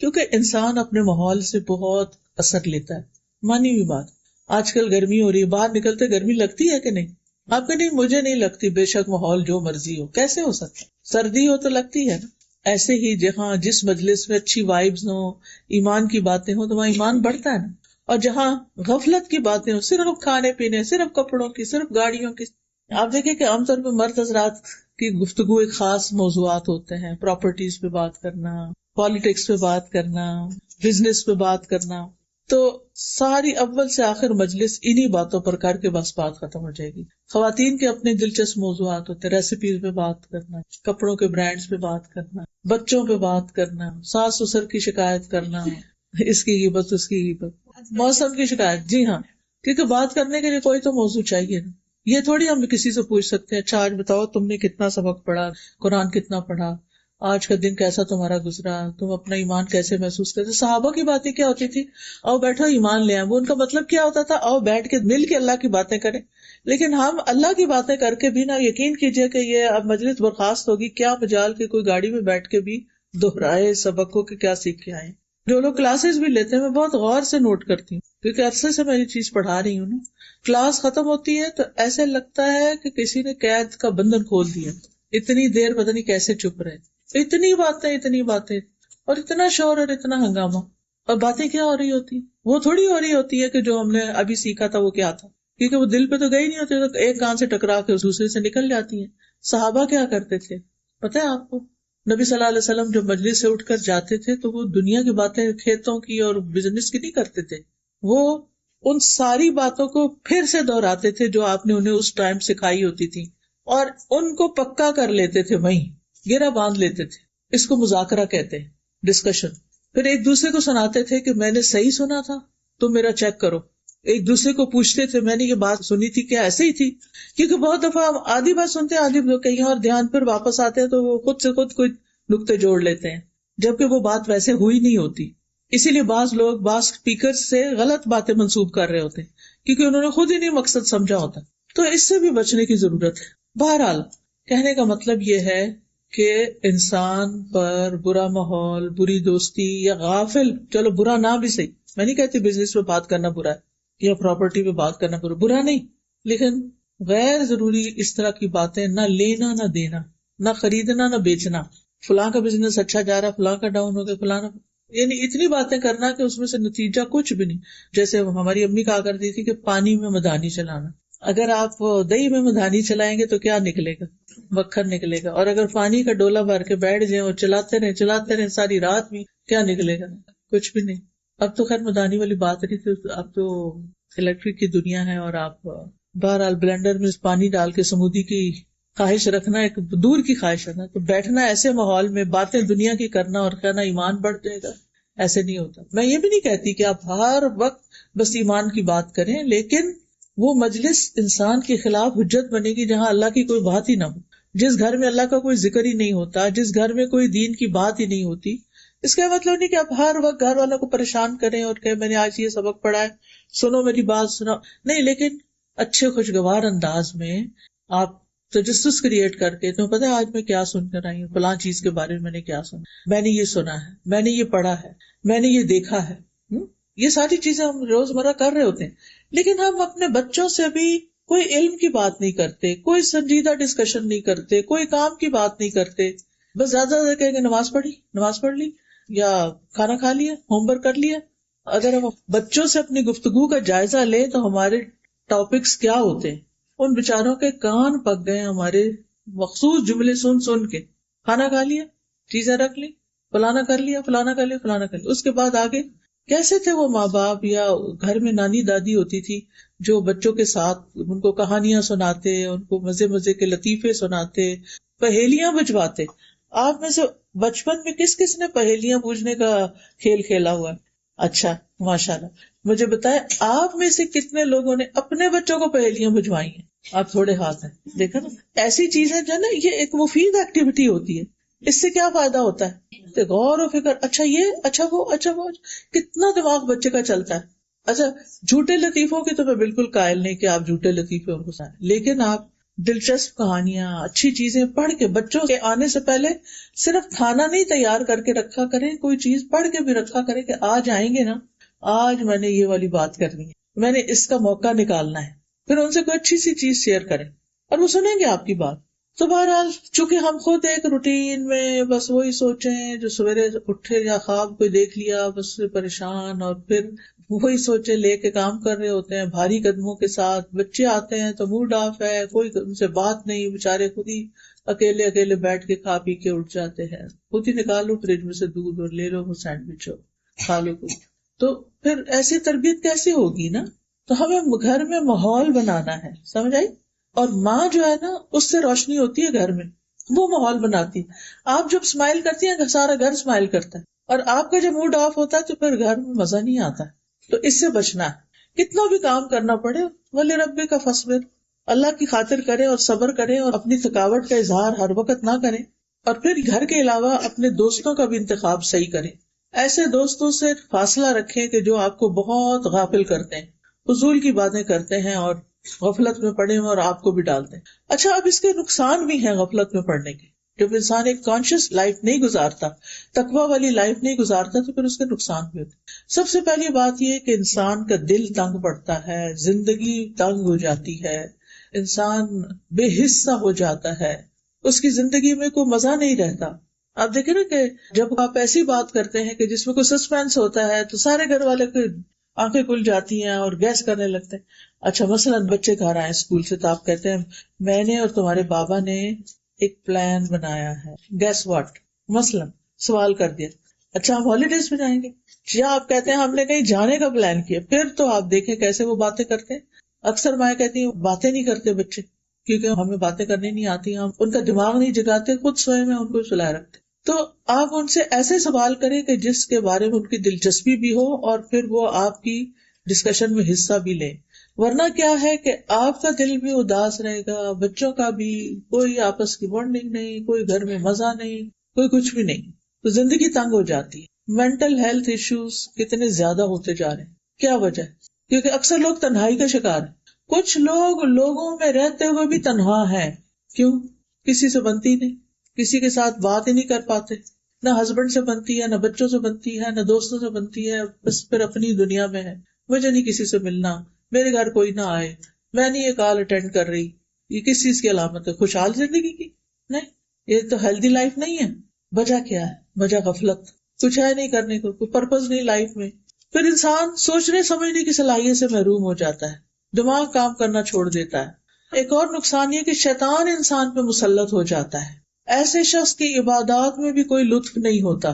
[SPEAKER 1] کیونکہ انسان اپنے ماحول سے بہت اثر لیتا ہے. مانی ہوئی بات، آج کل گرمی ہو رہی ہے، باہر نکلتے گرمی لگتی ہے کہ نہیں؟ آپ کے نہیں، مجھے نہیں لگتی. بے شک ماحول جو مرضی ہو، کیسے ہو سکتا؟ سردی ہو تو لگتی ہے نا. ایسے ہی جہاں جس مجلس میں اچھی وائبز ہوں، ایمان کی باتیں ہوں تو وہاں ایمان بڑھتا ہے نا. اور جہاں غفلت کی باتیں ہوں، صرف کھانے پینے، صرف کپڑوں کی، صرف گاڑیوں کی. آپ دیکھیں کہ عام طور پہ مرد حضرات کی گفتگو ایک خاص موضوعات ہوتے ہیں، پراپرٹیز پہ بات کرنا، پالیٹکس پہ بات کرنا، بزنس پہ بات کرنا. تو ساری اول سے آخر مجلس انہی باتوں پر کر کے بس بات ختم ہو جائے گی. خواتین کے اپنے دلچسپ موضوعات ہوتے ہیں، ریسیپیز پہ بات کرنا، کپڑوں کے برانڈز پہ بات کرنا، بچوں پہ بات کرنا، ساس سسر کی شکایت کرنا، اس کی غیبت اس کی غیبت، موسم کی شکایت. جی ہاں، کیونکہ بات کرنے کے لیے کوئی تو موضوع چاہیے نا. یہ تھوڑی ہم کسی سے پوچھ سکتے ہیں اچھا آج بتاؤ تم نے کتنا سبق پڑھا، قرآن کتنا پڑھا، آج کا دن کیسا تمہارا گزرا، تم اپنا ایمان کیسے محسوس کرتے. صحابہ کی باتیں کیا ہوتی تھی؟ آؤ بیٹھو ایمان لے آئیں. وہ ان کا مطلب کیا ہوتا تھا؟ آؤ بیٹھ کے مل کے اللہ کی باتیں کریں. لیکن ہم اللہ کی باتیں کر کے بھی نہ، یقین کیجئے کہ یہ اب مجلس برخاست ہوگی، کیا مجال کہ کوئی گاڑی میں بیٹھ کے بھی دہرائے سبق کو کہ کیا سیکھ کے آئے. جو لوگ کلاسز بھی لیتے ہیں میں بہت غور سے نوٹ کرتی ہوں، کیونکہ عرصے سے میں یہ چیز پڑھا رہی ہوں نا. کلاس ختم ہوتی ہے تو ایسے لگتا ہے کہ کسی نے قید کا بندھن کھول دیا. اتنی دیر پتہ نہیں کیسے چپ رہے، اتنی باتیں اور اتنا شور اور اتنا ہنگامہ. اور باتیں کیا ہو رہی ہوتی؟ وہ تھوڑی ہو رہی ہوتی ہے کہ جو ہم نے ابھی سیکھا تھا وہ کیا تھا، کیونکہ وہ دل پہ تو گئی نہیں ہوتی، تو ایک کان سے ٹکرا کے دوسرے سے نکل جاتی ہیں. صحابہ کیا کرتے تھے پتہ ہے آپ کو؟ نبی صلی اللہ علیہ وسلم جب مجلس سے اٹھ کر جاتے تھے تو وہ دنیا کی باتیں، کھیتوں کی اور بزنس کی نہیں کرتے تھے. وہ ان ساری باتوں کو پھر سے دہراتے تھے جو آپ نے انہیں اس ٹائم سکھائی ہوتی تھی، اور ان کو پکا کر لیتے تھے، وہیں گرہ باندھ لیتے تھے. اس کو مذاکرہ کہتے ہیں، ڈسکشن. پھر ایک دوسرے کو سناتے تھے کہ میں نے صحیح سنا تھا، تم میرا چیک کرو. ایک دوسرے کو پوچھتے تھے میں نے یہ بات سنی تھی کیا ایسے ہی تھی؟ کیونکہ بہت دفعہ ہم آدھی بات سنتے ہیں، آدھی کہیں اور دھیان پر واپس آتے ہیں تو وہ خود سے خود کوئی نقطے جوڑ لیتے ہیں، جبکہ وہ بات ویسے ہوئی نہیں ہوتی. اسی لیے بعض لوگ بعض اسپیکر سے غلط باتیں منسوب کر رہے ہوتے ہیں کیونکہ انہوں نے خود ہی نہیں مقصد سمجھا ہوتا. تو اس سے بھی بچنے کی ضرورت ہے. بہرحال کہنے کا مطلب یہ ہے کہ انسان پر برا ماحول، بری دوستی یا غافل، چلو برا نہ بھی صحیح، میں نہیں کہتی بزنس میں بات کرنا برا ہے، یا پراپرٹی پہ بات کرنا کرو، برا نہیں، لیکن غیر ضروری اس طرح کی باتیں نہ لینا نہ دینا، نہ خریدنا نہ بیچنا، فلاں کا بزنس اچھا جا رہا، فلاں کا ڈاؤن ہو گیا، فلاں، یعنی اتنی باتیں کرنا کہ اس میں سے نتیجہ کچھ بھی نہیں. جیسے ہماری امی کہا کرتی تھی کہ پانی میں مدھانی چلانا، اگر آپ دہی میں مدھانی چلائیں گے تو کیا نکلے گا؟ مکھن نکلے گا. اور اگر پانی کا ڈولا بھر کے بیٹھ جائیں اور چلاتے رہے ساری رات بھی، کیا نکلے گا؟ کچھ بھی نہیں. اب تو خیر مدھانی والی بات نہیں تھی، اب تو الیکٹرک کی دنیا ہے، اور آپ بہرحال بلینڈر میں پانی ڈال کے سمودی کی خواہش رکھنا ایک دور کی خواہش ہے نا. تو بیٹھنا ایسے ماحول میں باتیں دنیا کی کرنا اور کہنا ایمان بڑھ جائے گا، ایسے نہیں ہوتا. میں یہ بھی نہیں کہتی کہ آپ ہر وقت بس ایمان کی بات کریں، لیکن وہ مجلس انسان کے خلاف حجت بنے گی جہاں اللہ کی کوئی بات ہی نہ ہو، جس گھر میں اللہ کا کوئی ذکر ہی نہیں ہوتا، جس گھر میں کوئی دین کی بات ہی نہیں ہوتی. اس کا مطلب نہیں کہ آپ ہر وقت گھر والوں کو پریشان کریں اور کہ میں نے آج یہ سبق پڑھا ہے، سنو میری بات سنو، نہیں، لیکن اچھے خوشگوار انداز میں آپ تجسس کریٹ کر کے، تمہیں پتا ہے آج میں کیا سن کر آئی ہوں، فلاں چیز کے بارے میں میں نے کیا سنا، میں نے یہ سنا ہے، میں نے یہ پڑھا ہے، میں نے یہ دیکھا ہے. یہ ساری چیزیں ہم روزمرہ کر رہے ہوتے ہیں، لیکن ہم اپنے بچوں سے بھی کوئی علم کی بات نہیں کرتے، کوئی سنجیدہ ڈسکشن نہیں کرتے، کوئی کام کی بات نہیں کرتے. بس زیادہ زیادہ کہیں گے نماز پڑھ لی یا کھانا کھا لیا، ہوم ورک کر لیا. اگر ہم بچوں سے اپنی گفتگو کا جائزہ لیں تو ہمارے ٹاپکس کیا ہوتے ہیں. ان بیچاروں کے کان پک گئے ہمارے مخصوص جملے سن کے. کھانا کھا لیا، چیزیں رکھ لی، فلانا کر لیا، فلانا کر لیا، فلانا کر لیا. اس کے بعد آگے کیسے تھے وہ ماں باپ یا گھر میں نانی دادی ہوتی تھی جو بچوں کے ساتھ ان کو کہانیاں سناتے، ان کو مزے مزے کے لطیفے سناتے، پہیلیاں بجواتے. آپ میں سے بچپن میں کس کس نے پہیلیاں بوجھنے کا کھیل کھیلا ہوا ہے؟ اچھا، ماشاءاللہ. مجھے بتائیں آپ میں سے کتنے لوگوں نے اپنے بچوں کو پہیلیاں بجوائی ہیں؟ آپ تھوڑے ہاتھ ہیں. دیکھا نا، ایسی چیزیں جو ہے نا، یہ ایک مفید ایکٹیویٹی ہوتی ہے. اس سے کیا فائدہ ہوتا ہے؟ غور و فکر، اچھا یہ، اچھا وہ، اچھا وہ، کتنا دماغ بچے کا چلتا ہے. اچھا جھوٹے لطیفوں کی تو میں بالکل قائل نہیں کہ آپ جھوٹے لطیفے ان کو سنائیں، لیکن آپ دلچسپ کہانیاں، اچھی چیزیں پڑھ کے بچوں کے آنے سے پہلے صرف کھانا نہیں تیار کر کے رکھا کریں، کوئی چیز پڑھ کے بھی رکھا کریں کہ آج آئیں گے نا، آج میں نے یہ والی بات کرنی ہے، میں نے اس کا موقع نکالنا ہے. پھر ان سے کوئی اچھی سی چیز شیئر کریں اور وہ سنیں گے آپ کی بات. تو بہرحال چونکہ ہم خود ایک روٹین میں بس وہی سوچیں جو سویرے اٹھے یا خواب کوئی دیکھ لیا بس پریشان، اور پھر وہی سوچے لے کے کام کر رہے ہوتے ہیں بھاری قدموں کے ساتھ. بچے آتے ہیں تو موڈ آف ہے، کوئی ان سے بات نہیں، بےچارے خود ہی اکیلے بیٹھ کے کھا پی کے اٹھ جاتے ہیں. خود ہی نکالو فریج میں سے دودھ اور لے لو وہ سینڈوچ ہو کھا لو کچھ. تو پھر ایسی تربیت کیسے ہوگی نا؟ تو ہمیں گھر میں ماحول بنانا ہے، سمجھ آئی؟ اور ماں جو ہے نا اس سے روشنی ہوتی ہے گھر میں، وہ ماحول بناتی. آپ جب اسمائل کرتی ہیں سارا گھر اسمائل کرتا ہے، اور آپ کا جب موڈ آف ہوتا ہے تو پھر گھر میں مزہ نہیں آتا. تو اس سے بچنا ہے. کتنا بھی کام کرنا پڑے ولی ربی کا فصبر، اللہ کی خاطر کریں اور صبر کریں اور اپنی تھکاوٹ کا اظہار ہر وقت نہ کریں. اور پھر گھر کے علاوہ اپنے دوستوں کا بھی انتخاب صحیح کریں. ایسے دوستوں سے فاصلہ رکھیں کہ جو آپ کو بہت غافل کرتے ہیں، فضول کی باتیں کرتے ہیں اور غفلت میں پڑے ہیں اور آپ کو بھی ڈالتے ہیں. اچھا اب اس کے نقصان بھی ہیں غفلت میں پڑنے کے. جب انسان ایک کانشیس لائف نہیں گزارتا، تقوی والی لائف نہیں گزارتا، تو پھر اس کے نقصان بھی ہوتے. سب سے پہلی بات یہ کہ انسان کا دل تنگ پڑتا ہے، زندگی تنگ ہو جاتی ہے، انسان بے حصہ ہو جاتا ہے، اس کی زندگی میں کوئی مزہ نہیں رہتا. آپ دیکھیں نا کہ جب آپ ایسی بات کرتے ہیں کہ جس میں کوئی سسپینس ہوتا ہے تو سارے گھر والے کی آنکھیں کھل جاتی ہیں اور گیس کرنے لگتے ہیں. اچھا مثلاً بچے گھر آئے اسکول سے تو آپ کہتے ہیں میں نے اور تمہارے بابا نے ایک پلان بنایا ہے، گیس واٹ، مثلاً سوال کر دیا. اچھا ہم ہالیڈیز پہ جائیں گے، یا آپ کہتے ہیں ہم نے کہیں جانے کا پلان کیا. پھر تو آپ دیکھیں کیسے وہ باتیں کرتے ہیں. اکثر مائیں کہتی ہیں باتیں نہیں کرتے بچے کیونکہ ہمیں باتیں کرنی نہیں آتی، ہم ان کا دماغ نہیں جگاتے، خود سوئے میں ان کو سلائے رکھتے. تو آپ ان سے ایسے سوال کریں کہ جس کے بارے میں ان کی دلچسپی بھی ہو اور پھر وہ آپ کی ڈسکشن میں حصہ بھی لیں. ورنہ کیا ہے کہ آپ کا دل بھی اداس رہے گا، بچوں کا بھی، کوئی آپس کی بانڈنگ نہیں، کوئی گھر میں مزہ نہیں، کوئی کچھ بھی نہیں. تو زندگی تنگ ہو جاتی ہے. مینٹل ہیلتھ ایشوز کتنے زیادہ ہوتے جا رہے ہیں. کیا وجہ ہے؟ کیونکہ اکثر لوگ تنہائی کا شکار ہیں. کچھ لوگ لوگوں میں رہتے ہوئے بھی تنہا ہیں. کیوں؟ کسی سے بنتی نہیں، کسی کے ساتھ بات ہی نہیں کر پاتے، نہ ہسبینڈ سے بنتی ہے، نہ بچوں سے بنتی ہے، نہ دوستوں سے بنتی ہے، بس پھر اپنی دنیا میں ہے. مجھے نہیں کسی سے ملنا، میرے گھر کوئی نہ آئے، میں نہیں یہ کال اٹینڈ کر رہی، یہ کس چیز کی علامت ہے؟ خوشحال زندگی کی نہیں، یہ تو ہیلدی لائف نہیں ہے. وجہ کیا ہے؟ وجہ غفلت، کچھ ہے نہیں کرنے کو، کوئی پرپز نہیں لائف میں. پھر انسان سوچنے سمجھنے کی صلاحیت سے محروم ہو جاتا ہے، دماغ کام کرنا چھوڑ دیتا ہے. ایک اور نقصان یہ کہ شیطان انسان پہ مسلط ہو جاتا ہے. ایسے شخص کی عبادات میں بھی کوئی لطف نہیں ہوتا،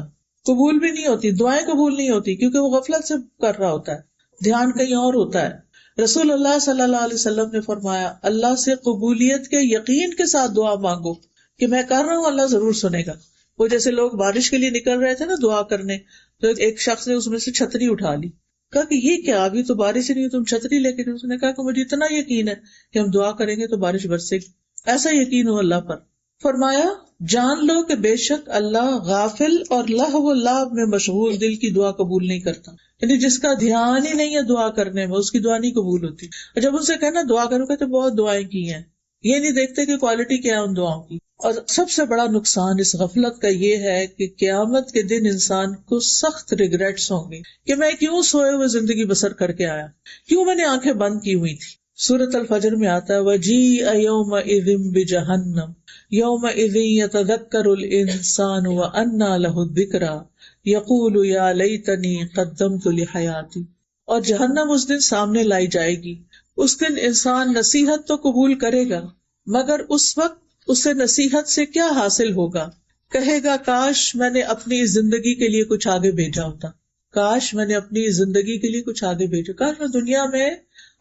[SPEAKER 1] قبول بھی نہیں ہوتی، دعائیں قبول نہیں ہوتی، کیونکہ وہ غفلت سے کر رہا ہوتا ہے، دھیان کہیں اور ہوتا ہے. رسول اللہ صلی اللہ علیہ وسلم نے فرمایا، اللہ سے قبولیت کے یقین کے ساتھ دعا مانگو کہ میں کر رہا ہوں، اللہ ضرور سنے گا. وہ جیسے لوگ بارش کے لیے نکل رہے تھے نا دعا کرنے، تو ایک شخص نے اس میں سے چھتری اٹھا لی، کہا کہ یہ کیا، ابھی تو بارش ہی نہیں، تم چھتری لے کے. اس نے کہا کہ مجھے اتنا یقین ہے کہ ہم دعا کریں گے تو بارش برسے گی، ایسا یقین ہو اللہ پر. فرمایا جان لو کہ بے شک اللہ غافل اور لہو و لعب میں مشغول دل کی دعا قبول نہیں کرتا. یعنی جس کا دھیان ہی نہیں ہے دعا کرنے میں، اس کی دعا نہیں قبول ہوتی. اور جب ان سے کہنا دعا کرو گے تو بہت دعائیں کی ہیں، یہ نہیں دیکھتے کہ کوالٹی کیا ہے ان دعاؤں کی. اور سب سے بڑا نقصان اس غفلت کا یہ ہے کہ قیامت کے دن انسان کو سخت ریگریٹس ہوں گے کہ میں کیوں سوئے ہوئے زندگی بسر کر کے آیا، کیوں میں نے آنکھیں بند کی ہوئی تھی. سورۃ الفجر میں آتا ہے وَجِیءَ یَوْمَئِذٍ بِجَہَنَّمَ یَوْمَئِذٍ یَتَذَکَّرُ الْإِنسَانُ وَأَنَّىٰ لَهُ الذِّکْرَىٰ یَقُولُ یَا لَیتَنِی قَدَّمْتُ لِحَیَاتِی. اور جہنم اس دن سامنے لائی جائے گی. اس دن انسان نصیحت تو قبول کرے گا، مگر اس وقت اسے نصیحت سے کیا حاصل ہوگا؟ کہے گا کاش میں نے اپنی زندگی کے لیے کچھ آگے بھیجا ہوتا، کاش میں نے اپنی زندگی کے لیے کچھ آگے بھیجا، کاش میں دنیا میں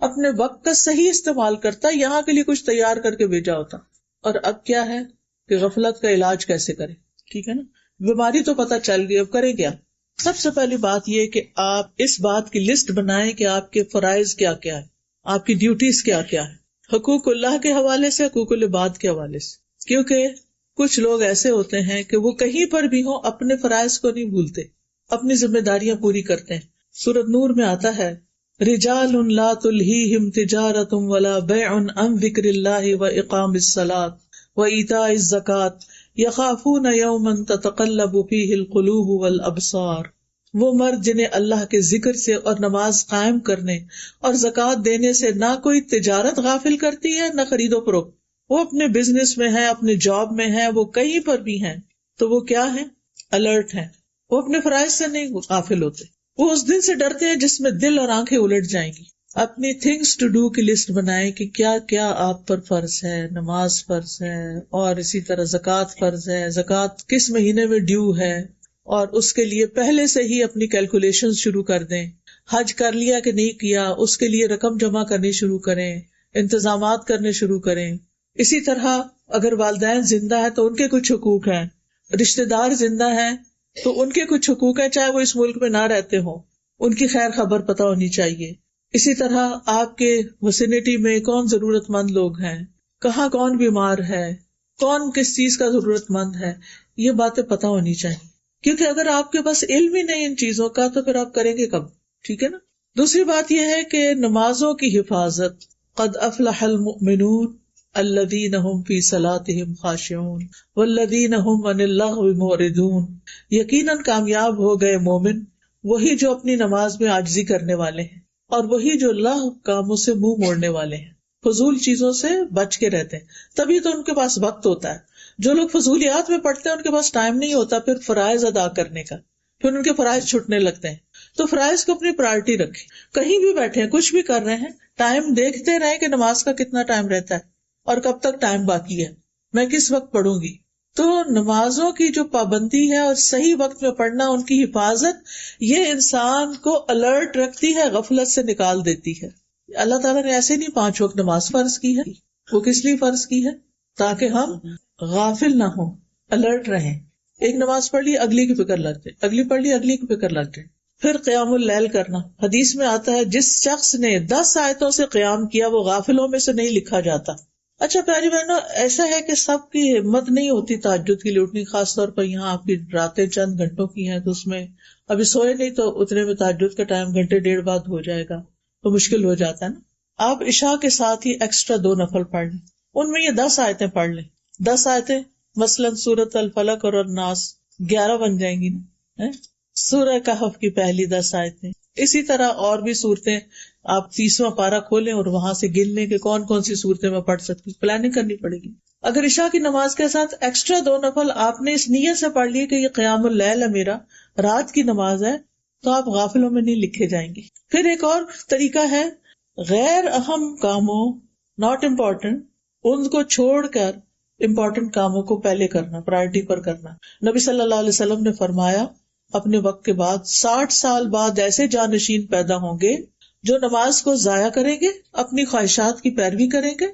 [SPEAKER 1] اپنے وقت کا صحیح استعمال کرتا، یہاں کے لیے کچھ تیار کر کے بھیجا ہوتا. اور اب کیا ہے کہ غفلت کا علاج کیسے کرے. ٹھیک ہے نا، بیماری تو پتہ چل گئی، اب کرے کیا؟ سب سے پہلی بات یہ کہ آپ اس بات کی لسٹ بنائیں کہ آپ کے فرائض کیا کیا ہے، آپ کی ڈیوٹیز کیا کیا ہے، حقوق اللہ کے حوالے سے، حقوق العباد کے حوالے سے. کیونکہ کچھ لوگ ایسے ہوتے ہیں کہ وہ کہیں پر بھی ہوں اپنے فرائض کو نہیں بھولتے، اپنی ذمہ داریاں پوری کرتے ہیں. سورۃ نور میں آتا ہے رجال لا تلہیہم تجارۃ ولا بیع عن ذکر اللہ واقام الصلاۃ وایتاء الزکاۃ یخافون یوما تتقلب فیہ القلوب والابصار. وہ مرد جنہیں اللہ کے ذکر سے اور نماز قائم کرنے اور زکوٰۃ دینے سے نہ کوئی تجارت غافل کرتی ہے نہ خرید و فروخت. وہ اپنے بزنس میں ہیں، اپنے جاب میں ہیں، وہ کہیں پر بھی ہیں تو وہ کیا ہیں؟ الرٹ ہیں. وہ اپنے فرائض سے نہیں غافل ہوتے. وہ اس دن سے ڈرتے ہیں جس میں دل اور آنکھیں الٹ جائیں گی. اپنی تھنگس ٹو ڈو کی لسٹ بنائیں کہ کیا کیا آپ پر فرض ہے. نماز فرض ہے، اور اسی طرح زکوٰۃ فرض ہے، زکوٰۃ کس مہینے میں ڈیو ہے، اور اس کے لیے پہلے سے ہی اپنی کیلکولیشن شروع کر دیں. حج کر لیا کہ نہیں کیا، اس کے لیے رقم جمع کرنی شروع کریں، انتظامات کرنے شروع کریں. اسی طرح اگر والدین زندہ ہے تو ان کے کچھ حقوق ہیں، رشتہ دار زندہ ہیں تو ان کے کچھ حقوق ہیں، چاہے وہ اس ملک میں نہ رہتے ہوں، ان کی خیر خبر پتہ ہونی چاہیے. اسی طرح آپ کے وسینٹی میں کون ضرورت مند لوگ ہیں، کہاں کون بیمار ہے، کون کس چیز کا ضرورت مند ہے، یہ باتیں پتہ ہونی چاہیے. کیونکہ اگر آپ کے پاس علم ہی نہیں ان چیزوں کا تو پھر آپ کریں گے کب؟ ٹھیک ہے نا. دوسری بات یہ ہے کہ نمازوں کی حفاظت. قد افلح المؤمنون الذین هم فی صلاتهم خاشعون والذین هم عن اللغو معرضون. یقیناً کامیاب ہو گئے مومن وہی جو اپنی نماز میں عاجزی کرنے والے ہیں، اور وہی جو لغو کاموں سے منہ موڑنے والے ہیں، فضول چیزوں سے بچ کے رہتے ہیں. تبھی تو ان کے پاس وقت ہوتا ہے. جو لوگ فضولیات میں پڑھتے ہیں ان کے پاس ٹائم نہیں ہوتا پھر فرائض ادا کرنے کا، پھر ان کے فرائض چھٹنے لگتے ہیں. تو فرائض کو اپنی پرائرٹی رکھیں. کہیں بھی بیٹھے ہیں، کچھ بھی کر رہے ہیں، ٹائم دیکھتے رہیں کہ نماز کا کتنا ٹائم رہتا ہے اور کب تک ٹائم باقی ہے، میں کس وقت پڑھوں گی. تو نمازوں کی جو پابندی ہے اور صحیح وقت میں پڑھنا، ان کی حفاظت، یہ انسان کو الرٹ رکھتی ہے، غفلت سے نکال دیتی ہے. اللہ تعالیٰ نے ایسے نہیں 5 وقت نماز فرض کی ہے. وہ کس لیے فرض کی ہے؟ تاکہ ہم غافل نہ ہوں، الرٹ رہیں. ایک نماز پڑھ لی، اگلی کی فکر لگ جائے، اگلی پڑھ لی، اگلی کی فکر لگ جائے. پھر قیام اللیل کرنا. حدیث میں آتا ہے جس شخص نے 10 آیتوں سے قیام کیا وہ غافلوں میں سے نہیں لکھا جاتا. اچھا پیاری بہنوں، ایسا ہے کہ سب کی ہمت نہیں ہوتی تہجد کے لیے اٹھنی، خاص طور پر یہاں آپ کی راتیں چند گھنٹوں کی ہیں تو اس میں ابھی سوئے نہیں تو اتنے میں تہجد کا ٹائم گھنٹے 1.5 بعد ہو جائے گا تو مشکل ہو جاتا ہے نا. آپ عشاء کے ساتھ ہی ایکسٹرا 2 نفل پڑھ لیں، ان میں یہ 10 آیتیں پڑھ لیں. 10 آیتیں مثلاً سورۃ الفلق اور الناس 11 بن جائیں گی نا. سورہ کہف کی پہلی 10 آیتیں. اسی طرح اور بھی صورتیں آپ 30واں پارہ کھولیں اور وہاں سے گن لیں کہ کون کون سی صورتیں میں پڑھ سکتی ہوں. پلاننگ کرنی پڑے گی. اگر عشاء کی نماز کے ساتھ ایکسٹرا 2 نفل آپ نے اس نیت سے پڑھ لیے کہ یہ قیام اللیل ہے، میرا رات کی نماز ہے، تو آپ غافلوں میں نہیں لکھے جائیں گے. پھر ایک اور طریقہ ہے غیر اہم کاموں، ناٹ امپورٹنٹ، ان کو چھوڑ کر امپورٹنٹ کاموں کو پہلے کرنا، پرائرٹی پر کرنا. نبی صلی اللہ علیہ وسلم نے فرمایا اپنے وقت کے بعد 60 سال بعد ایسے جانشین پیدا ہوں گے جو نماز کو ضائع کریں گے، اپنی خواہشات کی پیروی کریں گے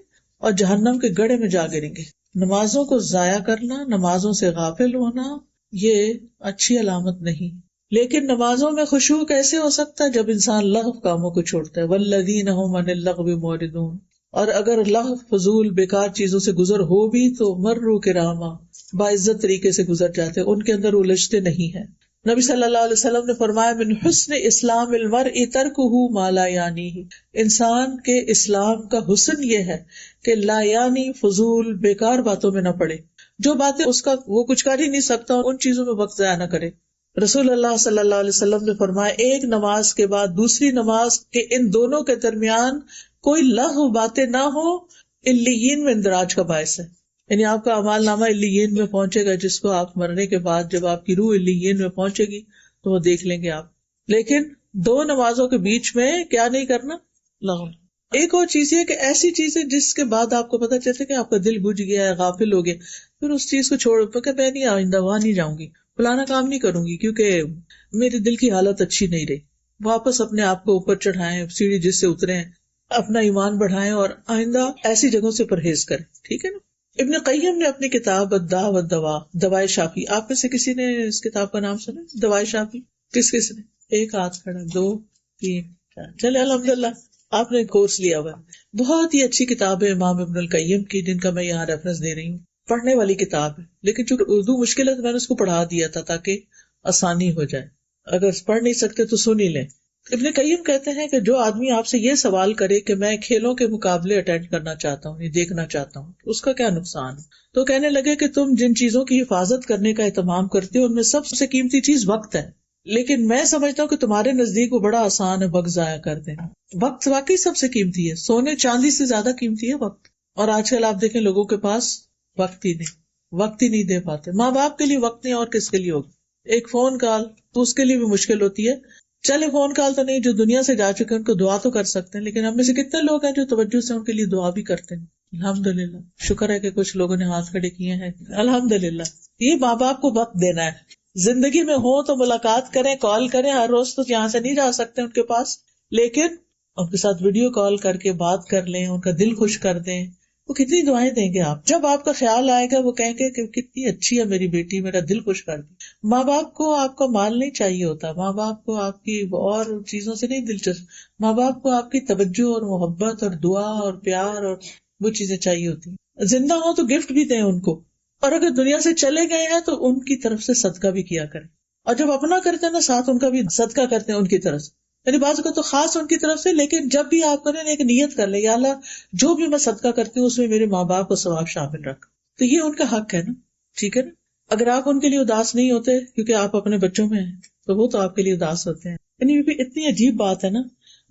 [SPEAKER 1] اور جہنم کے گڑھے میں جا گریں گے. نمازوں کو ضائع کرنا، نمازوں سے غافل ہونا، یہ اچھی علامت نہیں. لیکن نمازوں میں خشوع کیسے ہو سکتا ہے؟ جب انسان لغو کاموں کو چھوڑتا ہے. والذین ھم عن اللغو معرضون. اور اگر لغو، فضول، بیکار چیزوں سے گزر ہو بھی تو مروا کراما، باعزت طریقے سے گزر جاتے، ان کے اندر الجھتے نہیں ہیں. نبی صلی اللہ علیہ وسلم نے فرمایا من حسن اسلام المرء ترکہ ما لا یعنیہ. انسان کے اسلام کا حسن یہ ہے کہ لا یعنی، فضول، بیکار باتوں میں نہ پڑے. جو باتیں اس کا وہ کچھ کر ہی نہیں سکتا ان چیزوں میں وقت ضائع نہ کرے. رسول اللہ صلی اللہ علیہ وسلم نے فرمایا ایک نماز کے بعد دوسری نماز کے ان دونوں کے درمیان کوئی لغو باتیں نہ ہو، علیین میں اندراج کا باعث ہے. یعنی آپ کا اعمال نامہ علیین میں پہنچے گا، جس کو آپ مرنے کے بعد جب آپ کی روح علیین میں پہنچے گی تو وہ دیکھ لیں گے آپ. لیکن 2 نمازوں کے بیچ میں کیا نہیں کرنا؟ لغو. ایک اور چیز یہ کہ ایسی چیزیں جس کے بعد آپ کو پتہ چلتا ہے کہ آپ کا دل بجھ گیا ہے، غافل ہو گئے، پھر اس چیز کو چھوڑ کہ میں نہیں آئندہ وہاں نہیں جاؤں گی، فلانا کام نہیں کروں گی کیونکہ میرے دل کی حالت اچھی نہیں رہی. واپس اپنے آپ کو اوپر چڑھائیں، سیڑھی جس سے اترے ہیں، اپنا ایمان بڑھائیں اور آئندہ ایسی جگہوں سے پرہیز کریں. ٹھیک ہے نا. ابن قیم نے اپنی کتاب الداء والدواء، دوائے شافی، آپ میں سے کسی نے اس کتاب کا نام سنا؟ دوائے شافی کس کس نے؟ ایک ہاتھ کھڑا، 2 3 4. چلے الحمدللہ آپ نے کورس لیا ہوا. بہت ہی اچھی کتاب ہے امام ابن القیم کی، جن کا میں یہاں ریفرنس دے رہی ہوں. پڑھنے والی کتاب ہے، لیکن چونکہ اردو مشکل ہے تو میں نے اس کو پڑھا دیا تھا تاکہ آسانی ہو جائے. اگر پڑھ نہیں سکتے تو سن ہی لیں. ابن قیم کہتے ہیں کہ جو آدمی آپ سے یہ سوال کرے کہ میں کھیلوں کے مقابلے اٹینڈ کرنا چاہتا ہوں، یہ دیکھنا چاہتا ہوں، اس کا کیا نقصان ہے؟ تو کہنے لگے کہ تم جن چیزوں کی حفاظت کرنے کا اہتمام کرتے ہو ان میں سب سے قیمتی چیز وقت ہے. لیکن میں سمجھتا ہوں کہ تمہارے نزدیک وہ بڑا آسان ہے وقت ضائع کر دینا. وقت واقعی سب سے قیمتی ہے، سونے چاندی سے زیادہ قیمتی ہے وقت. اور آج کل آپ دیکھیں لوگوں کے پاس وقت ہی نہیں دے پاتے. ماں باپ کے لیے وقت نہیں اور کس کے لیے ہوگا؟ ایک فون کال تو اس کے لیے بھی مشکل ہوتی ہے. چلے فون کال تو نہیں، جو دنیا سے جا چکے ہیں ان کو دعا تو کر سکتے ہیں، لیکن ہم میں سے کتنے لوگ ہیں جو توجہ سے ان کے لیے دعا بھی کرتے ہیں؟ الحمدللہ، شکر ہے کہ کچھ لوگوں نے ہاتھ کھڑے کیے ہیں. الحمدللہ. یہ ماں باپ کو وقت دینا ہے. زندگی میں ہو تو ملاقات کریں، کال کریں. ہر روز تو یہاں سے نہیں جا سکتے ان کے پاس، لیکن ان کے ساتھ ویڈیو کال کر کے بات کر لیں، ان کا دل خوش کر دیں. وہ کتنی دعائیں دیں گے آپ. جب آپ کا خیال آئے گا وہ کہیں گے کہ کتنی اچھی ہے میری بیٹی، میرا دل خوش کر دی. ماں باپ کو آپ کا مال نہیں چاہیے ہوتا، ماں باپ کو آپ کی اور چیزوں سے نہیں دلچسپ، ماں باپ کو آپ کی توجہ اور محبت اور دعا اور پیار اور وہ چیزیں چاہیے ہوتی. زندہ ہو تو گفٹ بھی دیں ان کو، اور اگر دنیا سے چلے گئے ہیں تو ان کی طرف سے صدقہ بھی کیا کریں. اور جب اپنا کرتے ہیں نا ساتھ ان کا بھی صدقہ کرتے ہیں ان کی طرف سے. یعنی بعض کو تو خاص ان کی طرف سے، لیکن جب بھی آپ کریں ایک نیت کر لیں، یا اللہ جو بھی میں صدقہ کرتی ہوں اس میں میرے ماں باپ کو ثواب شامل رکھ. تو یہ ان کا حق ہے نا. ٹھیک ہے نا. اگر آپ ان کے لیے اداس نہیں ہوتے کیونکہ آپ اپنے بچوں میں ہیں تو وہ تو آپ کے لیے اداس ہوتے ہیں. یعنی یہ بھی اتنی عجیب بات ہے نا.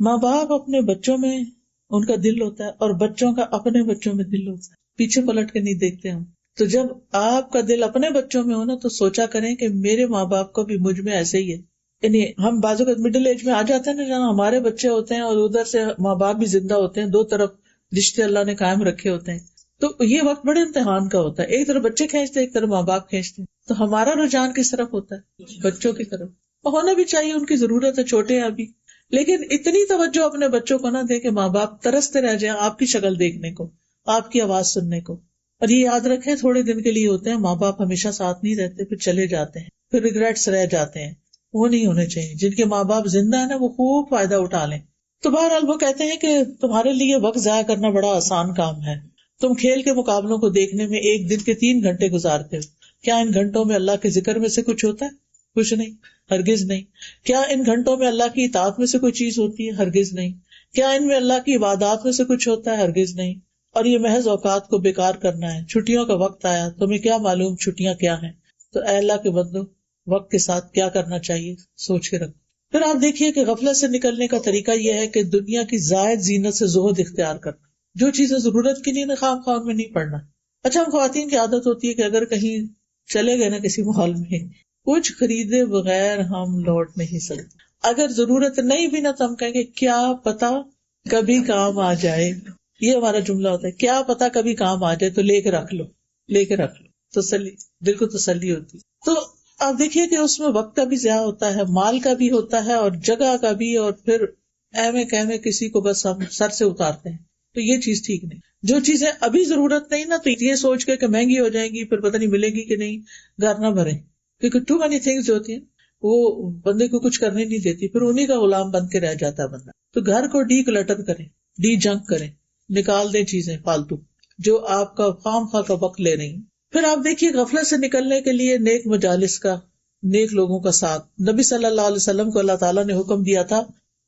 [SPEAKER 1] ماں باپ اپنے بچوں میں ان کا دل ہوتا ہے اور بچوں کا اپنے بچوں میں دل ہوتا ہے. پیچھے پلٹ کے نہیں دیکھتے ہم. تو جب آپ کا دل اپنے بچوں میں ہو نا تو سوچا کریں کہ میرے ماں باپ کا بھی مجھ میں ایسے ہی ہے. یعنی ہم بازو کا مڈل ایج میں آ جاتے ہیں نا جہاں ہمارے بچے ہوتے ہیں اور ادھر سے ماں باپ بھی زندہ ہوتے ہیں، 2 طرف رشتے اللہ نے قائم رکھے ہوتے ہیں. تو یہ وقت بڑے امتحان کا ہوتا ہے. ایک طرف بچے کھینچتے ہیں، ایک طرف ماں باپ کھینچتے ہیں. تو ہمارا رجحان کس طرف ہوتا ہے؟ بچوں کی طرف. ہونا بھی چاہیے، ان کی ضرورت ہے، چھوٹے ہیں ابھی. لیکن اتنی توجہ اپنے بچوں کو نہ دے کہ ماں باپ ترستے رہ جائیں آپ کی شکل دیکھنے کو، آپ کی آواز سننے کو. اور یہ یاد رکھیں تھوڑے دن کے لیے ہوتے ہیں، ماں باپ ہمیشہ ساتھ نہیں رہتے، پھر چلے جاتے ہیں، پھر ریگریٹس رہ جاتے ہیں. وہ نہیں ہونے چاہیے. جن کے ماں باپ زندہ ہیں نا وہ خوب فائدہ اٹھا لیں. تو بہرحال وہ کہتے ہیں کہ تمہارے لیے وقت ضائع کرنا بڑا آسان کام ہے. تم کھیل کے مقابلوں کو دیکھنے میں ایک دن کے 3 گھنٹے گزارتے ہو. کیا ان گھنٹوں میں اللہ کے ذکر میں سے کچھ ہوتا ہے؟ کچھ نہیں، ہرگز نہیں. کیا ان گھنٹوں میں اللہ کی اطاعت میں سے کوئی چیز ہوتی ہے؟ ہرگز نہیں. کیا ان میں اللہ کی عبادات میں سے کچھ ہوتا ہے؟ ہرگز نہیں. اور یہ محض اوقات کو بیکار کرنا ہے. چھٹیوں کا وقت آیا، تمہیں کیا معلوم چھٹیاں کیا ہیں. تو اے اللہ کے بندو وقت کے ساتھ کیا کرنا چاہیے سوچ کے رکھو. پھر آپ دیکھیے کہ غفلت سے نکلنے کا طریقہ یہ ہے کہ دنیا کی زائد زینت سے زہد اختیار کرنا. جو چیزیں ضرورت کی نہیں خام خواہ میں نہیں پڑنا. اچھا ہم خواتین کی عادت ہوتی ہے کہ اگر کہیں چلے گئے نا کسی مال میں, کچھ خریدے بغیر ہم لوٹ نہیں سکتے. اگر ضرورت نہیں بھی نا تو ہم کہیں گے کیا پتا کبھی کام آ جائے. یہ ہمارا جملہ ہوتا ہے, کیا پتا کبھی کام آ جائے تو لے کے رکھ لو, لے کے رکھ لو. تسلی, دل کو تسلی ہوتی. تو آپ دیکھیے کہ اس میں وقت کا بھی ضیاع ہوتا ہے, مال کا بھی ہوتا ہے, اور جگہ کا بھی, اور پھر ایویں کہویں کسی کو بس ہم سر سے اتارتے ہیں. تو یہ چیز ٹھیک نہیں. جو چیزیں ابھی ضرورت نہیں نا تو یہ سوچ کے کہ مہنگی ہو جائیں گی پھر پتہ نہیں ملے گی کہ نہیں, گھر نہ بھریں. کیونکہ ٹو مینی تھنگس جو ہوتی ہیں وہ بندے کو کچھ کرنے نہیں دیتی, پھر انہیں کا غلام بن کے رہ جاتا ہے بندہ. تو گھر کو ڈی کلٹر کریں, ڈی جنک کریں, نکال دیں چیزیں فالتو جو آپ کا خام خواہ کا وقت لے رہی ہیں. پھر آپ دیکھیے غفلت سے نکلنے کے لیے نیک مجالس کا, نیک لوگوں کا ساتھ. نبی صلی اللہ علیہ وسلم کو اللہ تعالیٰ نے حکم دیا تھا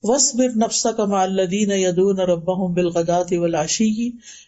[SPEAKER 1] وَاصْبِرْ نَفْسَكَ مَعَ الَّذِينَ يَدْعُونَ رَبَّهُمْ بِالْغَدَاةِ وَالْعَشِيِّ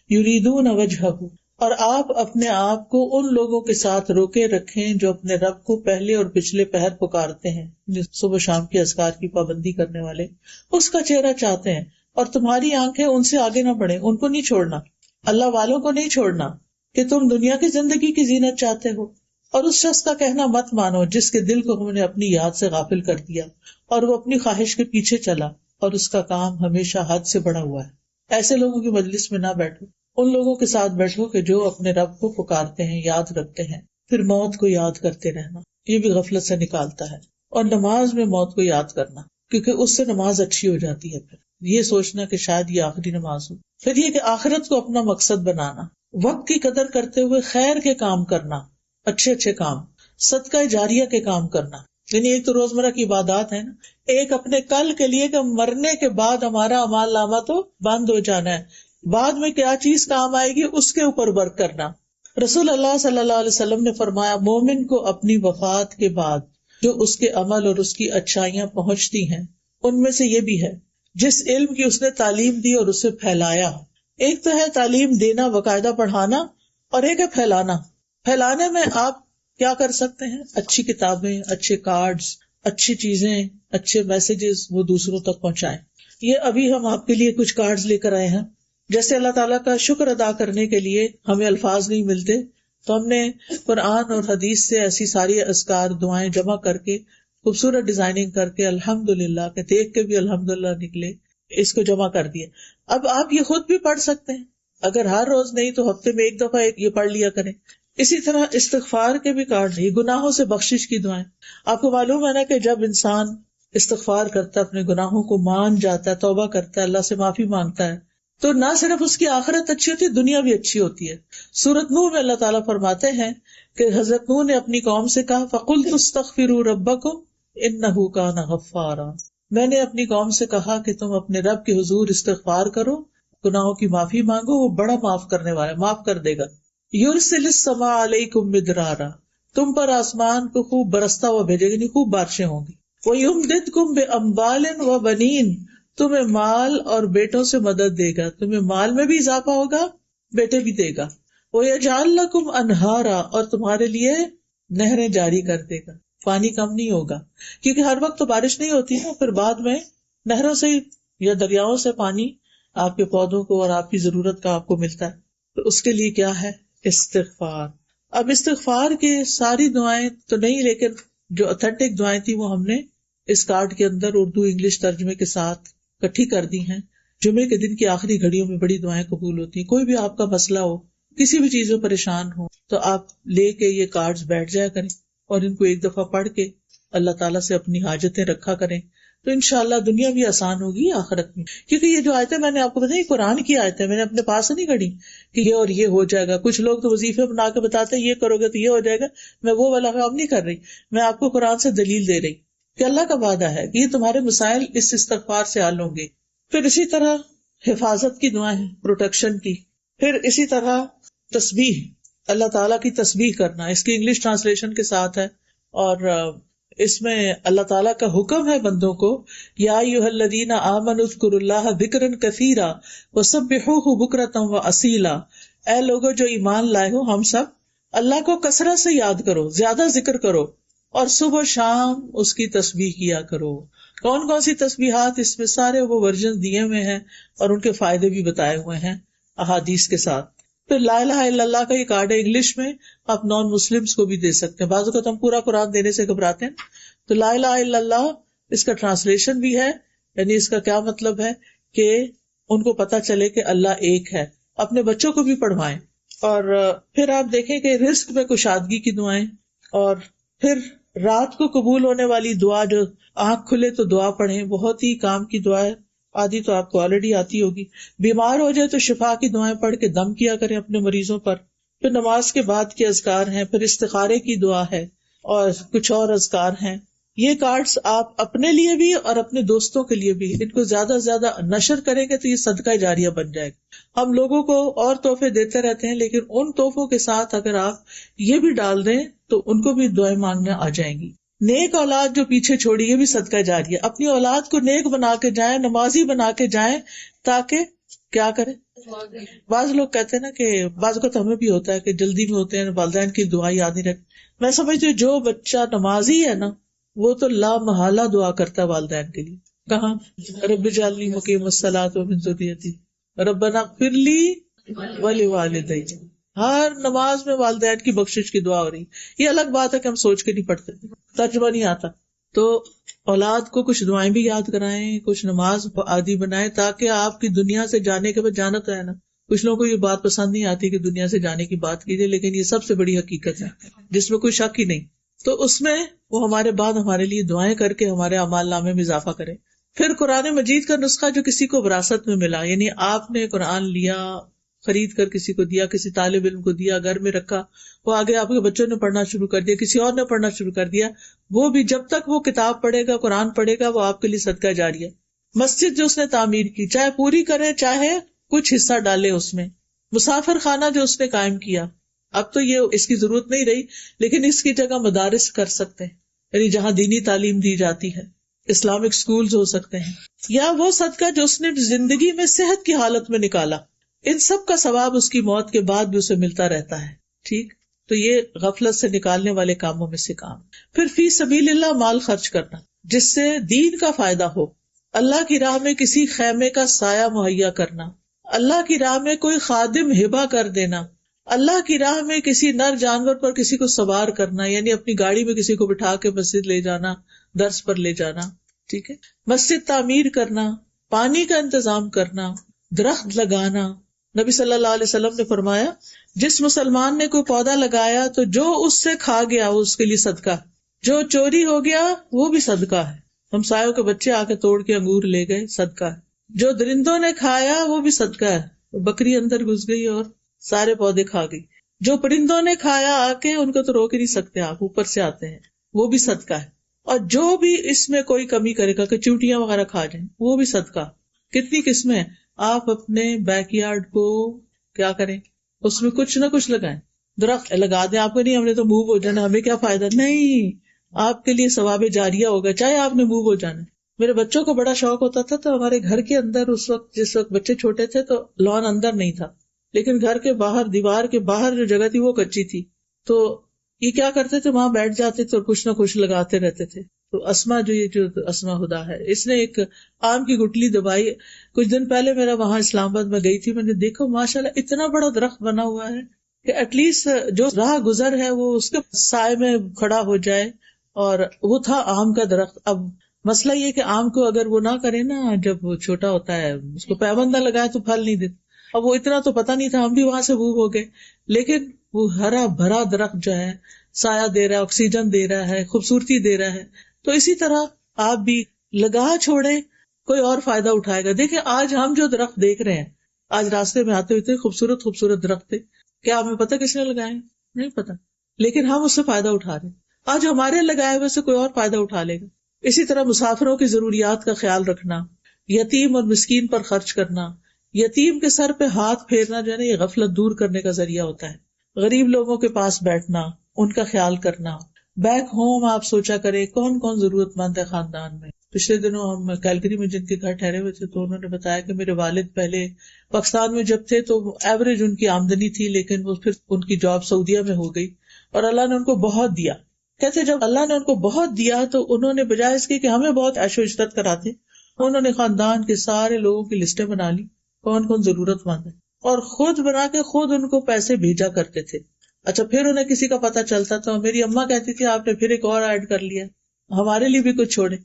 [SPEAKER 1] يُرِيدُونَ وَجْهَهُ, اور آپ اپنے آپ کو ان لوگوں کے ساتھ روکے رکھیں جو اپنے رب کو پہلے اور پچھلے پہر پکارتے ہیں, صبح شام کے اذکار کی پابندی کرنے والے, اس کا چہرہ چاہتے ہیں. اور تمہاری آنکھیں ان سے آگے نہ بڑھیں, ان کو نہیں چھوڑنا, اللہ والوں کو نہیں چھوڑنا کہ تم دنیا کی زندگی کی زینت چاہتے ہو. اور اس شخص کا کہنا مت مانو جس کے دل کو ہم نے اپنی یاد سے غافل کر دیا اور وہ اپنی خواہش کے پیچھے چلا اور اس کا کام ہمیشہ حد سے بڑا ہوا ہے. ایسے لوگوں کی مجلس میں نہ بیٹھو, ان لوگوں کے ساتھ بیٹھو کہ جو اپنے رب کو پکارتے ہیں, یاد رکھتے ہیں. پھر موت کو یاد کرتے رہنا, یہ بھی غفلت سے نکالتا ہے. اور نماز میں موت کو یاد کرنا, کیونکہ اس سے نماز اچھی ہو جاتی ہے. پھر یہ سوچنا کہ شاید یہ آخری نماز ہو. پھر یہ کہ آخرت کو اپنا مقصد بنانا, وقت کی قدر کرتے ہوئے خیر کے کام کرنا, اچھے اچھے کام, صدقہ جاریہ کے کام کرنا. یعنی ایک تو روزمرہ کی عبادات ہے نا, ایک اپنے کل کے لیے کہ مرنے کے بعد ہمارا اعمال نامہ تو بند ہو جانا ہے, بعد میں کیا چیز کام آئے گی اس کے اوپر ورک کرنا. رسول اللہ صلی اللہ علیہ وسلم نے فرمایا مومن کو اپنی وفات کے بعد جو اس کے عمل اور اس کی اچھائیاں پہنچتی ہیں ان میں سے یہ بھی ہے جس علم کی اس نے تعلیم دی اور اسے پھیلایا. ایک تو ہے تعلیم دینا, باقاعدہ پڑھانا, اور ایک ہے پھیلانا. پھیلانے میں آپ کیا کر سکتے ہیں, اچھی کتابیں, اچھے کارڈز, اچھی چیزیں, اچھے میسیجز وہ دوسروں تک پہنچائیں. یہ ابھی ہم آپ کے لیے کچھ کارڈز لے کر آئے ہیں. جیسے اللہ تعالیٰ کا شکر ادا کرنے کے لیے ہمیں الفاظ نہیں ملتے تو ہم نے قرآن اور حدیث سے ایسی ساری اذکار دعائیں جمع کر کے خوبصورت ڈیزائننگ کر کے الحمدللہ کہ دیکھ کے بھی الحمدللہ نکلے, اس کو جمع کر دیا. اب آپ یہ خود بھی پڑھ سکتے ہیں, اگر ہر روز نہیں تو ہفتے میں ایک دفعہ یہ پڑھ لیا کریں. اسی طرح استغفار کے بھی کارڈ, یہ گناہوں سے بخشش کی دعائیں. آپ کو معلوم ہے نا کہ جب انسان استغفار کرتا ہے, اپنے گناہوں کو مان جاتا ہے, توبہ کرتا ہے, اللہ سے معافی مانگتا ہے, تو نہ صرف اس کی آخرت اچھی ہوتی ہے, دنیا بھی اچھی ہوتی ہے. سورۃ نور میں اللہ تعالیٰ فرماتے ہیں کہ حضرت نوح نے اپنی قوم سے کہا فَقُلْتُ اسْتَغْفِرُوا رَبَّكُمْ إِنَّهُ كَانَ غَفَّارًا, میں نے اپنی قوم سے کہا کہ تم اپنے رب کے حضور استغفار کرو, گناہوں کی معافی مانگو, وہ بڑا معاف کرنے والا ہے, معاف کر دے گا. یرسل السماء علیکم مدرارا, تم پر آسمان کو خوب برستا ہوا بھیجے گا, یعنی خوب بارشیں ہوں گی. وَيُمْدِدْكُمْ بِأَمْوَالٍ وَبَنِينَ, تمہیں مال اور بیٹوں سے مدد دے گا, تمہیں مال میں بھی اضافہ ہوگا, بیٹے بھی دے گا. وَيَجْعَلْ لَكُمْ أَنْهَارًا, اور تمہارے لیے نہریں جاری کر دے گا, پانی کم نہیں ہوگا, کیونکہ ہر وقت تو بارش نہیں ہوتی نا, پھر بعد میں نہروں سے یا دریاؤں سے پانی آپ کے پودوں کو اور آپ کی ضرورت کا آپ کو ملتا ہے. تو اس کے لیے کیا ہے, استغفار. اب استغفار کی ساری دعائیں تو نہیں, لیکن جو اتھینٹک دعائیں تھی وہ ہم نے اس کارڈ کے اندر اردو انگلش ترجمے کے ساتھ اکٹھی کر دی ہیں. جمعے کے دن کی آخری گھڑیوں میں بڑی دعائیں قبول ہوتی ہیں. کوئی بھی آپ کا مسئلہ ہو, کسی بھی چیز میں پریشان ہو, تو آپ لے کے یہ کارڈز بیٹھ جایا کریں اور ان کو ایک دفعہ پڑھ کے اللہ تعالیٰ سے اپنی حاجتیں رکھا کریں, تو انشاءاللہ دنیا بھی آسان ہوگی آخرت میں. کیونکہ یہ جو آیتیں میں نے آپ کو بتائی قرآن کی آیتیں, میں نے اپنے پاس سے نہیں گھڑی کہ یہ اور یہ ہو جائے گا. کچھ لوگ تو وظیفے بنا کے بتاتے ہیں یہ کرو گے تو یہ ہو جائے گا, میں وہ والا کام نہیں کر رہی, میں آپ کو قرآن سے دلیل دے رہی کہ اللہ کا وعدہ ہے کہ یہ تمہارے مسائل اس استغفار سے حل ہوں گے. پھر اسی طرح حفاظت کی دعائیں, پروٹیکشن کی. پھر اسی طرح تسبیح, اللہ تعالیٰ کی تسبیح کرنا, اس کی انگلش ٹرانسلیشن کے ساتھ ہے, اور اس میں اللہ تعالیٰ کا حکم ہے بندوں کو یا ایھا الذین آمنوا اذکروا اللہ ذکرا کثیرا وسبحوہ بکرۃ واصیلا, اے لوگو جو ایمان لائے ہو, ہم سب اللہ کو کثرت سے یاد کرو, زیادہ ذکر کرو اور صبح شام اس کی تسبیح کیا کرو. کون کون سی تسبیحات؟ اس میں سارے وہ ورژن دیے ہوئے ہیں اور ان کے فائدے بھی بتائے ہوئے ہیں احادیث کے ساتھ. پھر لا الہ الا اللہ کا یہ کارڈ ہے انگلش میں، آپ نان مسلمس کو بھی دے سکتے ہیں. بعض اوقات ہم پورا قرآن دینے سے گھبراتے ہیں، تو لا الہ الا اللہ اس کا ٹرانسلیشن بھی ہے، یعنی اس کا کیا مطلب ہے کہ ان کو پتا چلے کہ اللہ ایک ہے. اپنے بچوں کو بھی پڑھوائیں. اور پھر آپ دیکھیں کہ رزق میں کشادگی کی دعائیں، اور پھر رات کو قبول ہونے والی دعا، جو آنکھ کھلے تو دعا پڑھیں، بہت ہی کام کی دعا ہے. آدھی تو آپ کو آلریڈی آتی ہوگی. بیمار ہو جائے تو شفا کی دعائیں پڑھ کے دم کیا کریں اپنے مریضوں پر. پھر نماز کے بعد کے اذکار ہیں، پھر استخارے کی دعا ہے اور کچھ اور اذکار ہیں. یہ کارڈز آپ اپنے لیے بھی اور اپنے دوستوں کے لیے بھی ان کو زیادہ سے زیادہ نشر کریں گے تو یہ صدقہ جاریہ بن جائے گا. ہم لوگوں کو اور تحفے دیتے رہتے ہیں، لیکن ان تحفوں کے ساتھ اگر آپ یہ بھی ڈال دیں تو ان کو بھی دعائیں مانگنے آ جائیں گی. نیک اولاد جو پیچھے چھوڑی، یہ بھی صدقہ جاریہ. اپنی اولاد کو نیک بنا کے جائیں، نمازی بنا کے جائیں، تاکہ کیا کریں. بعض لوگ کہتے ہیں نا کہ بعض اوقات ہمیں بھی ہوتا ہے کہ جلدی میں ہوتے ہیں، والدین کی دعا یاد نہیں رکھتے. میں سمجھتی ہوں جو بچہ نمازی ہے نا وہ تو لا محالہ دعا کرتا ہے والدین کے لیے. کہاں؟ رب اجعلنی مقیم الصلاۃ ومن ذریتی ربنا اغفر لی ولوالدی. ہر نماز میں والدین کی بخشش کی دعا ہو رہی. یہ الگ بات ہے کہ ہم سوچ کے نہیں پڑھتے، ترجمہ نہیں آتا، تو اولاد کو کچھ دعائیں بھی یاد کرائیں، کچھ نماز عادی بنائیں، تاکہ آپ کی دنیا سے جانے کے بعد جانا تو ہے نا. کچھ لوگوں کو یہ بات پسند نہیں آتی کہ دنیا سے جانے کی بات کیجیے، لیکن یہ سب سے بڑی حقیقت ہے جس میں کوئی شک ہی نہیں. تو اس میں وہ ہمارے بعد ہمارے لیے دعائیں کر کے ہمارے اعمال نامے میں اضافہ کرے. پھر قرآن مجید کا نسخہ جو کسی کو وراثت میں ملا، یعنی آپ نے قرآن لیا، خرید کر کسی کو دیا، کسی طالب علم کو دیا، گھر میں رکھا، وہ آگے آپ کے بچوں نے پڑھنا شروع کر دیا، کسی اور نے پڑھنا شروع کر دیا، وہ بھی جب تک وہ کتاب پڑھے گا، قرآن پڑھے گا، وہ آپ کے لیے صدقہ جاریہ. مسجد جو اس نے تعمیر کی، چاہے پوری کرے چاہے کچھ حصہ ڈالے اس میں. مسافر خانہ جو اس نے قائم کیا، اب تو یہ اس کی ضرورت نہیں رہی، لیکن اس کی جگہ مدارس کر سکتے ہیں، یعنی جہاں دینی تعلیم دی جاتی ہے، اسلامک سکولز ہو سکتے ہیں. یا وہ صدقہ جو اس نے زندگی میں صحت کی حالت میں نکالا، ان سب کا ثواب اس کی موت کے بعد بھی اسے ملتا رہتا ہے. ٹھیک، تو یہ غفلت سے نکالنے والے کاموں میں سے کام. پھر فی سبیل اللہ مال خرچ کرنا جس سے دین کا فائدہ ہو. اللہ کی راہ میں کسی خیمے کا سایہ مہیا کرنا، اللہ کی راہ میں کوئی خادم ہبہ کر دینا، اللہ کی راہ میں کسی نر جانور پر کسی کو سوار کرنا، یعنی اپنی گاڑی میں کسی کو بٹھا کے مسجد لے جانا، درس پر لے جانا. ٹھیک ہے، مسجد تعمیر کرنا، پانی کا انتظام کرنا، درخت لگانا. نبی صلی اللہ علیہ وسلم نے فرمایا جس مسلمان نے کوئی پودا لگایا تو جو اس سے کھا گیا وہ اس کے لیے صدقہ، جو چوری ہو گیا وہ بھی صدقہ ہے. ہمسایوں کے بچے آ کے توڑ کے انگور لے گئے، صدقہ ہے. جو درندوں نے کھایا وہ بھی صدقہ ہے، بکری اندر گھس گئی اور سارے پودے کھا گئی. جو پرندوں نے کھایا آ کے، ان کو تو روک ہی نہیں سکتے، آپ اوپر سے آتے ہیں، وہ بھی صدقہ ہے. اور جو بھی اس میں کوئی کمی کرے گا کہ چیونٹیاں وغیرہ کھا جائیں، وہ بھی صدقہ. کتنی قسمیں. آپ اپنے بیک یارڈ کو کیا کریں، اس میں کچھ نہ کچھ لگائیں، درخت لگا دیں. آپ کو نہیں ہم نے تو موو ہو جانا، ہمیں کیا فائدہ، نہیں، آپ کے لیے ثواب جاریہ ہوگا چاہے آپ نے موو ہو جانا. میرے بچوں کو بڑا شوق ہوتا تھا، تو ہمارے گھر کے اندر اس وقت، جس وقت بچے چھوٹے تھے، تو لان اندر نہیں تھا، لیکن گھر کے باہر، دیوار کے باہر جو جگہ تھی وہ کچی تھی. تو یہ کیا کرتے تھے، وہاں بیٹھ جاتے تھے اور کچھ نہ کچھ لگاتے رہتے تھے. تو اسما جو اسما ہدا ہے، اس نے ایک آم کی گٹلی دبائی. کچھ دن پہلے میرا وہاں اسلام آباد میں گئی تھی، میں نے دیکھا ماشاءاللہ اتنا بڑا درخت بنا ہوا ہے کہ ایٹ لیسٹ جو راہ گزر ہے وہ اس کے سائے میں کھڑا ہو جائے. اور وہ تھا آم کا درخت. اب مسئلہ یہ کہ آم کو اگر وہ نہ کرے نا، جب وہ چھوٹا ہوتا ہے اس کو پیوند نہ لگائے تو پھل نہیں دیتا. اب وہ اتنا تو پتا نہیں تھا، ہم بھی وہاں سے وہ ہو گئے. لیکن وہ ہرا بھرا درخت جو ہے سایہ دے رہا ہے، آکسیجن دے رہا ہے، خوبصورتی دے رہا ہے. تو اسی طرح آپ بھی لگا چھوڑے، کوئی اور فائدہ اٹھائے گا. دیکھیں آج ہم جو درخت دیکھ رہے ہیں، آج راستے میں آتے ہوئے خوبصورت خوبصورت درخت تھے، کیا ہمیں پتا کس نے لگائے؟ نہیں پتا، لیکن ہم اس سے فائدہ اٹھا رہے ہیں. آج ہمارے لگائے ہوئے سے کوئی اور فائدہ اٹھا لے گا. اسی طرح مسافروں کی ضروریات کا خیال رکھنا، یتیم اور مسکین پر خرچ کرنا. یتیم کے سر پہ ہاتھ پھیرنا جو ہے نا، یہ غفلت دور کرنے کا ذریعہ ہوتا ہے. غریب لوگوں کے پاس بیٹھنا، ان کا خیال کرنا. بیک ہوم آپ سوچا کرے کون کون ضرورت مند ہے خاندان میں. پچھلے دنوں ہم کیلگری میں جن کے گھر ٹھہرے ہوئے تھے، تو انہوں نے بتایا کہ میرے والد پہلے پاکستان میں جب تھے تو ایوریج ان کی آمدنی تھی، لیکن وہ پھر ان کی جاب سعودیہ میں ہو گئی اور اللہ نے ان کو بہت دیا. کہتے جب اللہ نے ان کو بہت دیا تو انہوں نے بجائے اس کے کہ ہمیں بہت عیش و عشرت کراتے، انہوں نے خاندان کے سارے لوگوں کی لسٹیں بنا لی کون کون ضرورت مند ہے، اور خود بنا کے خود ان کو پیسے بھیجا کرتے تھے. اچھا پھر انہیں کسی کا پتہ چلتا تو میری اماں کہتی تھی آپ نے پھر ایک اور ایڈ کر لیا، ہمارے لیے بھی کچھ چھوڑے.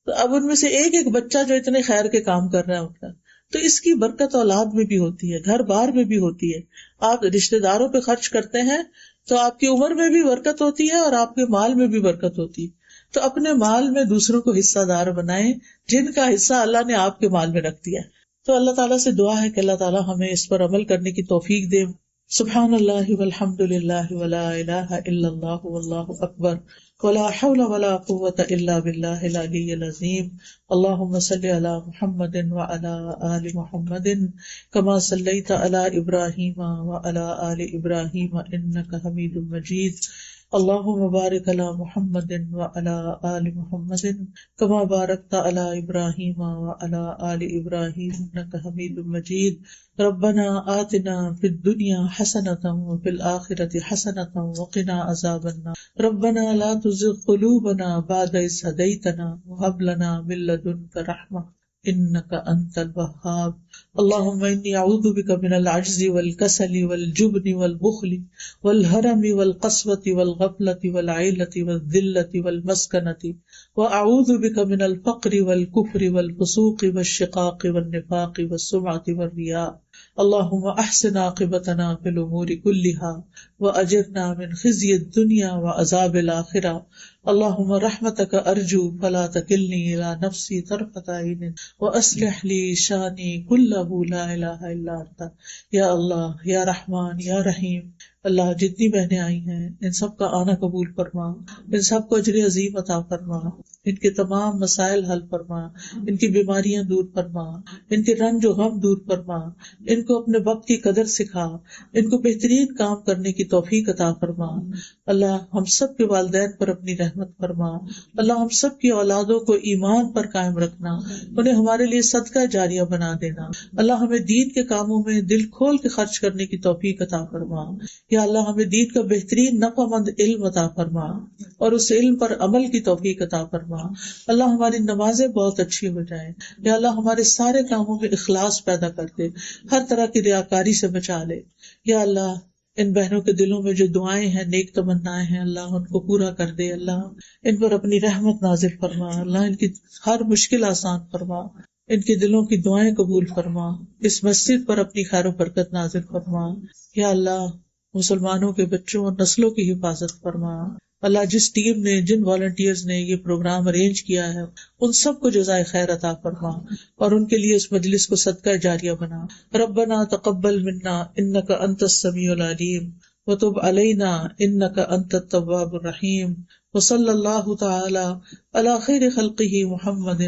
[SPEAKER 1] تو اب ان میں سے ایک ایک بچہ جو اتنے خیر کے کام کر رہا ہے ان کا، تو اس کی برکت اولاد میں بھی ہوتی ہے، گھر بار میں بھی ہوتی ہے. آپ رشتے داروں پہ خرچ کرتے ہیں تو آپ کی عمر میں بھی برکت ہوتی ہے اور آپ کے مال میں بھی برکت ہوتی ہے. تو اپنے مال میں دوسروں کو حصہ دار بنائیں جن کا حصہ اللہ نے آپ کے مال میں رکھ دیا. تو اللہ تعالیٰ سے دعا ہے کہ اللہ تعالیٰ ہمیں اس پر عمل کرنے کی توفیق دے. سبحان اللہ والحمد للہ ولا الہ الا اللہ واللہ اکبر ولا حول ولا قوة الا باللہ العلی العظیم. اللہم صلی علی محمد وعلی آل محمد کما صلیت علی ابراہیم وعلی آل ابراہیم انک حمید مجید. اللہم بارک علی محمد وعلی آل محمد کما بارکت علی ابراہیم وعلی آل ابراہیم انک حمید مجید. ربنا آتنا فی الدنیا حسنۃ وفی الآخرۃ حسنۃ وقنا عذاب النار. ربنا لا تزغ قلوبنا بعد إذ هديتنا وهب لنا من لدنك رحمة إنك أنت الوهاب. اللهم إني أعوذ بك من العجز والكسل والجبن والبخل والهرم والقسوة والغفلة والعيلة والذلة والمسكنة وأعوذ بك من الفقر والكفر والفسوق والشقاق والنفاق والسمعة والرياء. اللهم احسن عاقبتنا في الامور كلها واجرنا من خزي الدنيا وعذاب الاخرة. اللهم رحمتك ارجو فلا تكلني الى نفسي طرفة عين واصلح لي شاني كله لا اله الا انت. یا اللہ یا رحمان یا رحیم، اللہ جتنی بہنیں آئی ہیں ان سب کا آنا قبول فرما، ان سب کو اجر عظیم عطا فرما، ان کے تمام مسائل حل فرما، ان کی بیماریاں دور فرما، ان کے رنج و غم دور فرما، ان کو اپنے وقت کی قدر سکھا، ان کو بہترین کام کرنے کی توفیق عطا فرما. اللہ ہم سب کے والدین پر اپنی رحمت فرما. اللہ ہم سب کی اولادوں کو ایمان پر قائم رکھنا، انہیں ہمارے لیے صدقہ جاریہ بنا دینا. اللہ ہمیں دین کے کاموں میں دل کھول کے خرچ کرنے کی توفیق عطا فرما. یا اللہ ہمیں دین کا بہترین نفع مند علم عطا فرما اور اس علم پر عمل کی توفیق عطا فرما. اللہ ہماری نمازیں بہت اچھی ہو جائیں. یا اللہ ہمارے سارے کاموں میں اخلاص پیدا کر دے، ہر طرح کی ریاکاری سے بچا لے. یا اللہ ان بہنوں کے دلوں میں جو دعائیں ہیں، نیک تمنائیں ہیں، اللہ ان کو پورا کر دے. اللہ ان پر اپنی رحمت نازل فرما. اللہ ان کی ہر مشکل آسان فرما، ان کے دلوں کی دعائیں قبول فرما. اس مسجد پر اپنی خیر و برکت نازل فرما. یا اللہ مسلمانوں کے بچوں اور نسلوں کی حفاظت فرما. اللہ جس ٹیم نے، جن والنٹیئرز نے یہ پروگرام ارینج کیا ہے ان سب کو جزائے خیر عطا فرما اور ان کے لیے اس مجلس کو صدقہ جاریہ بنا. ربنا تقبل منا انک انت السمیع العلیم وتب علینا انک انت التواب الرحیم. وصلی اللہ تعالی علی خیر خلقہ محمد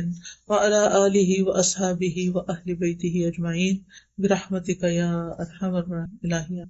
[SPEAKER 1] وعلی آلہ واصحابہ واہل بیتہ اجمعین برحمتک یا ارحم الراحمین.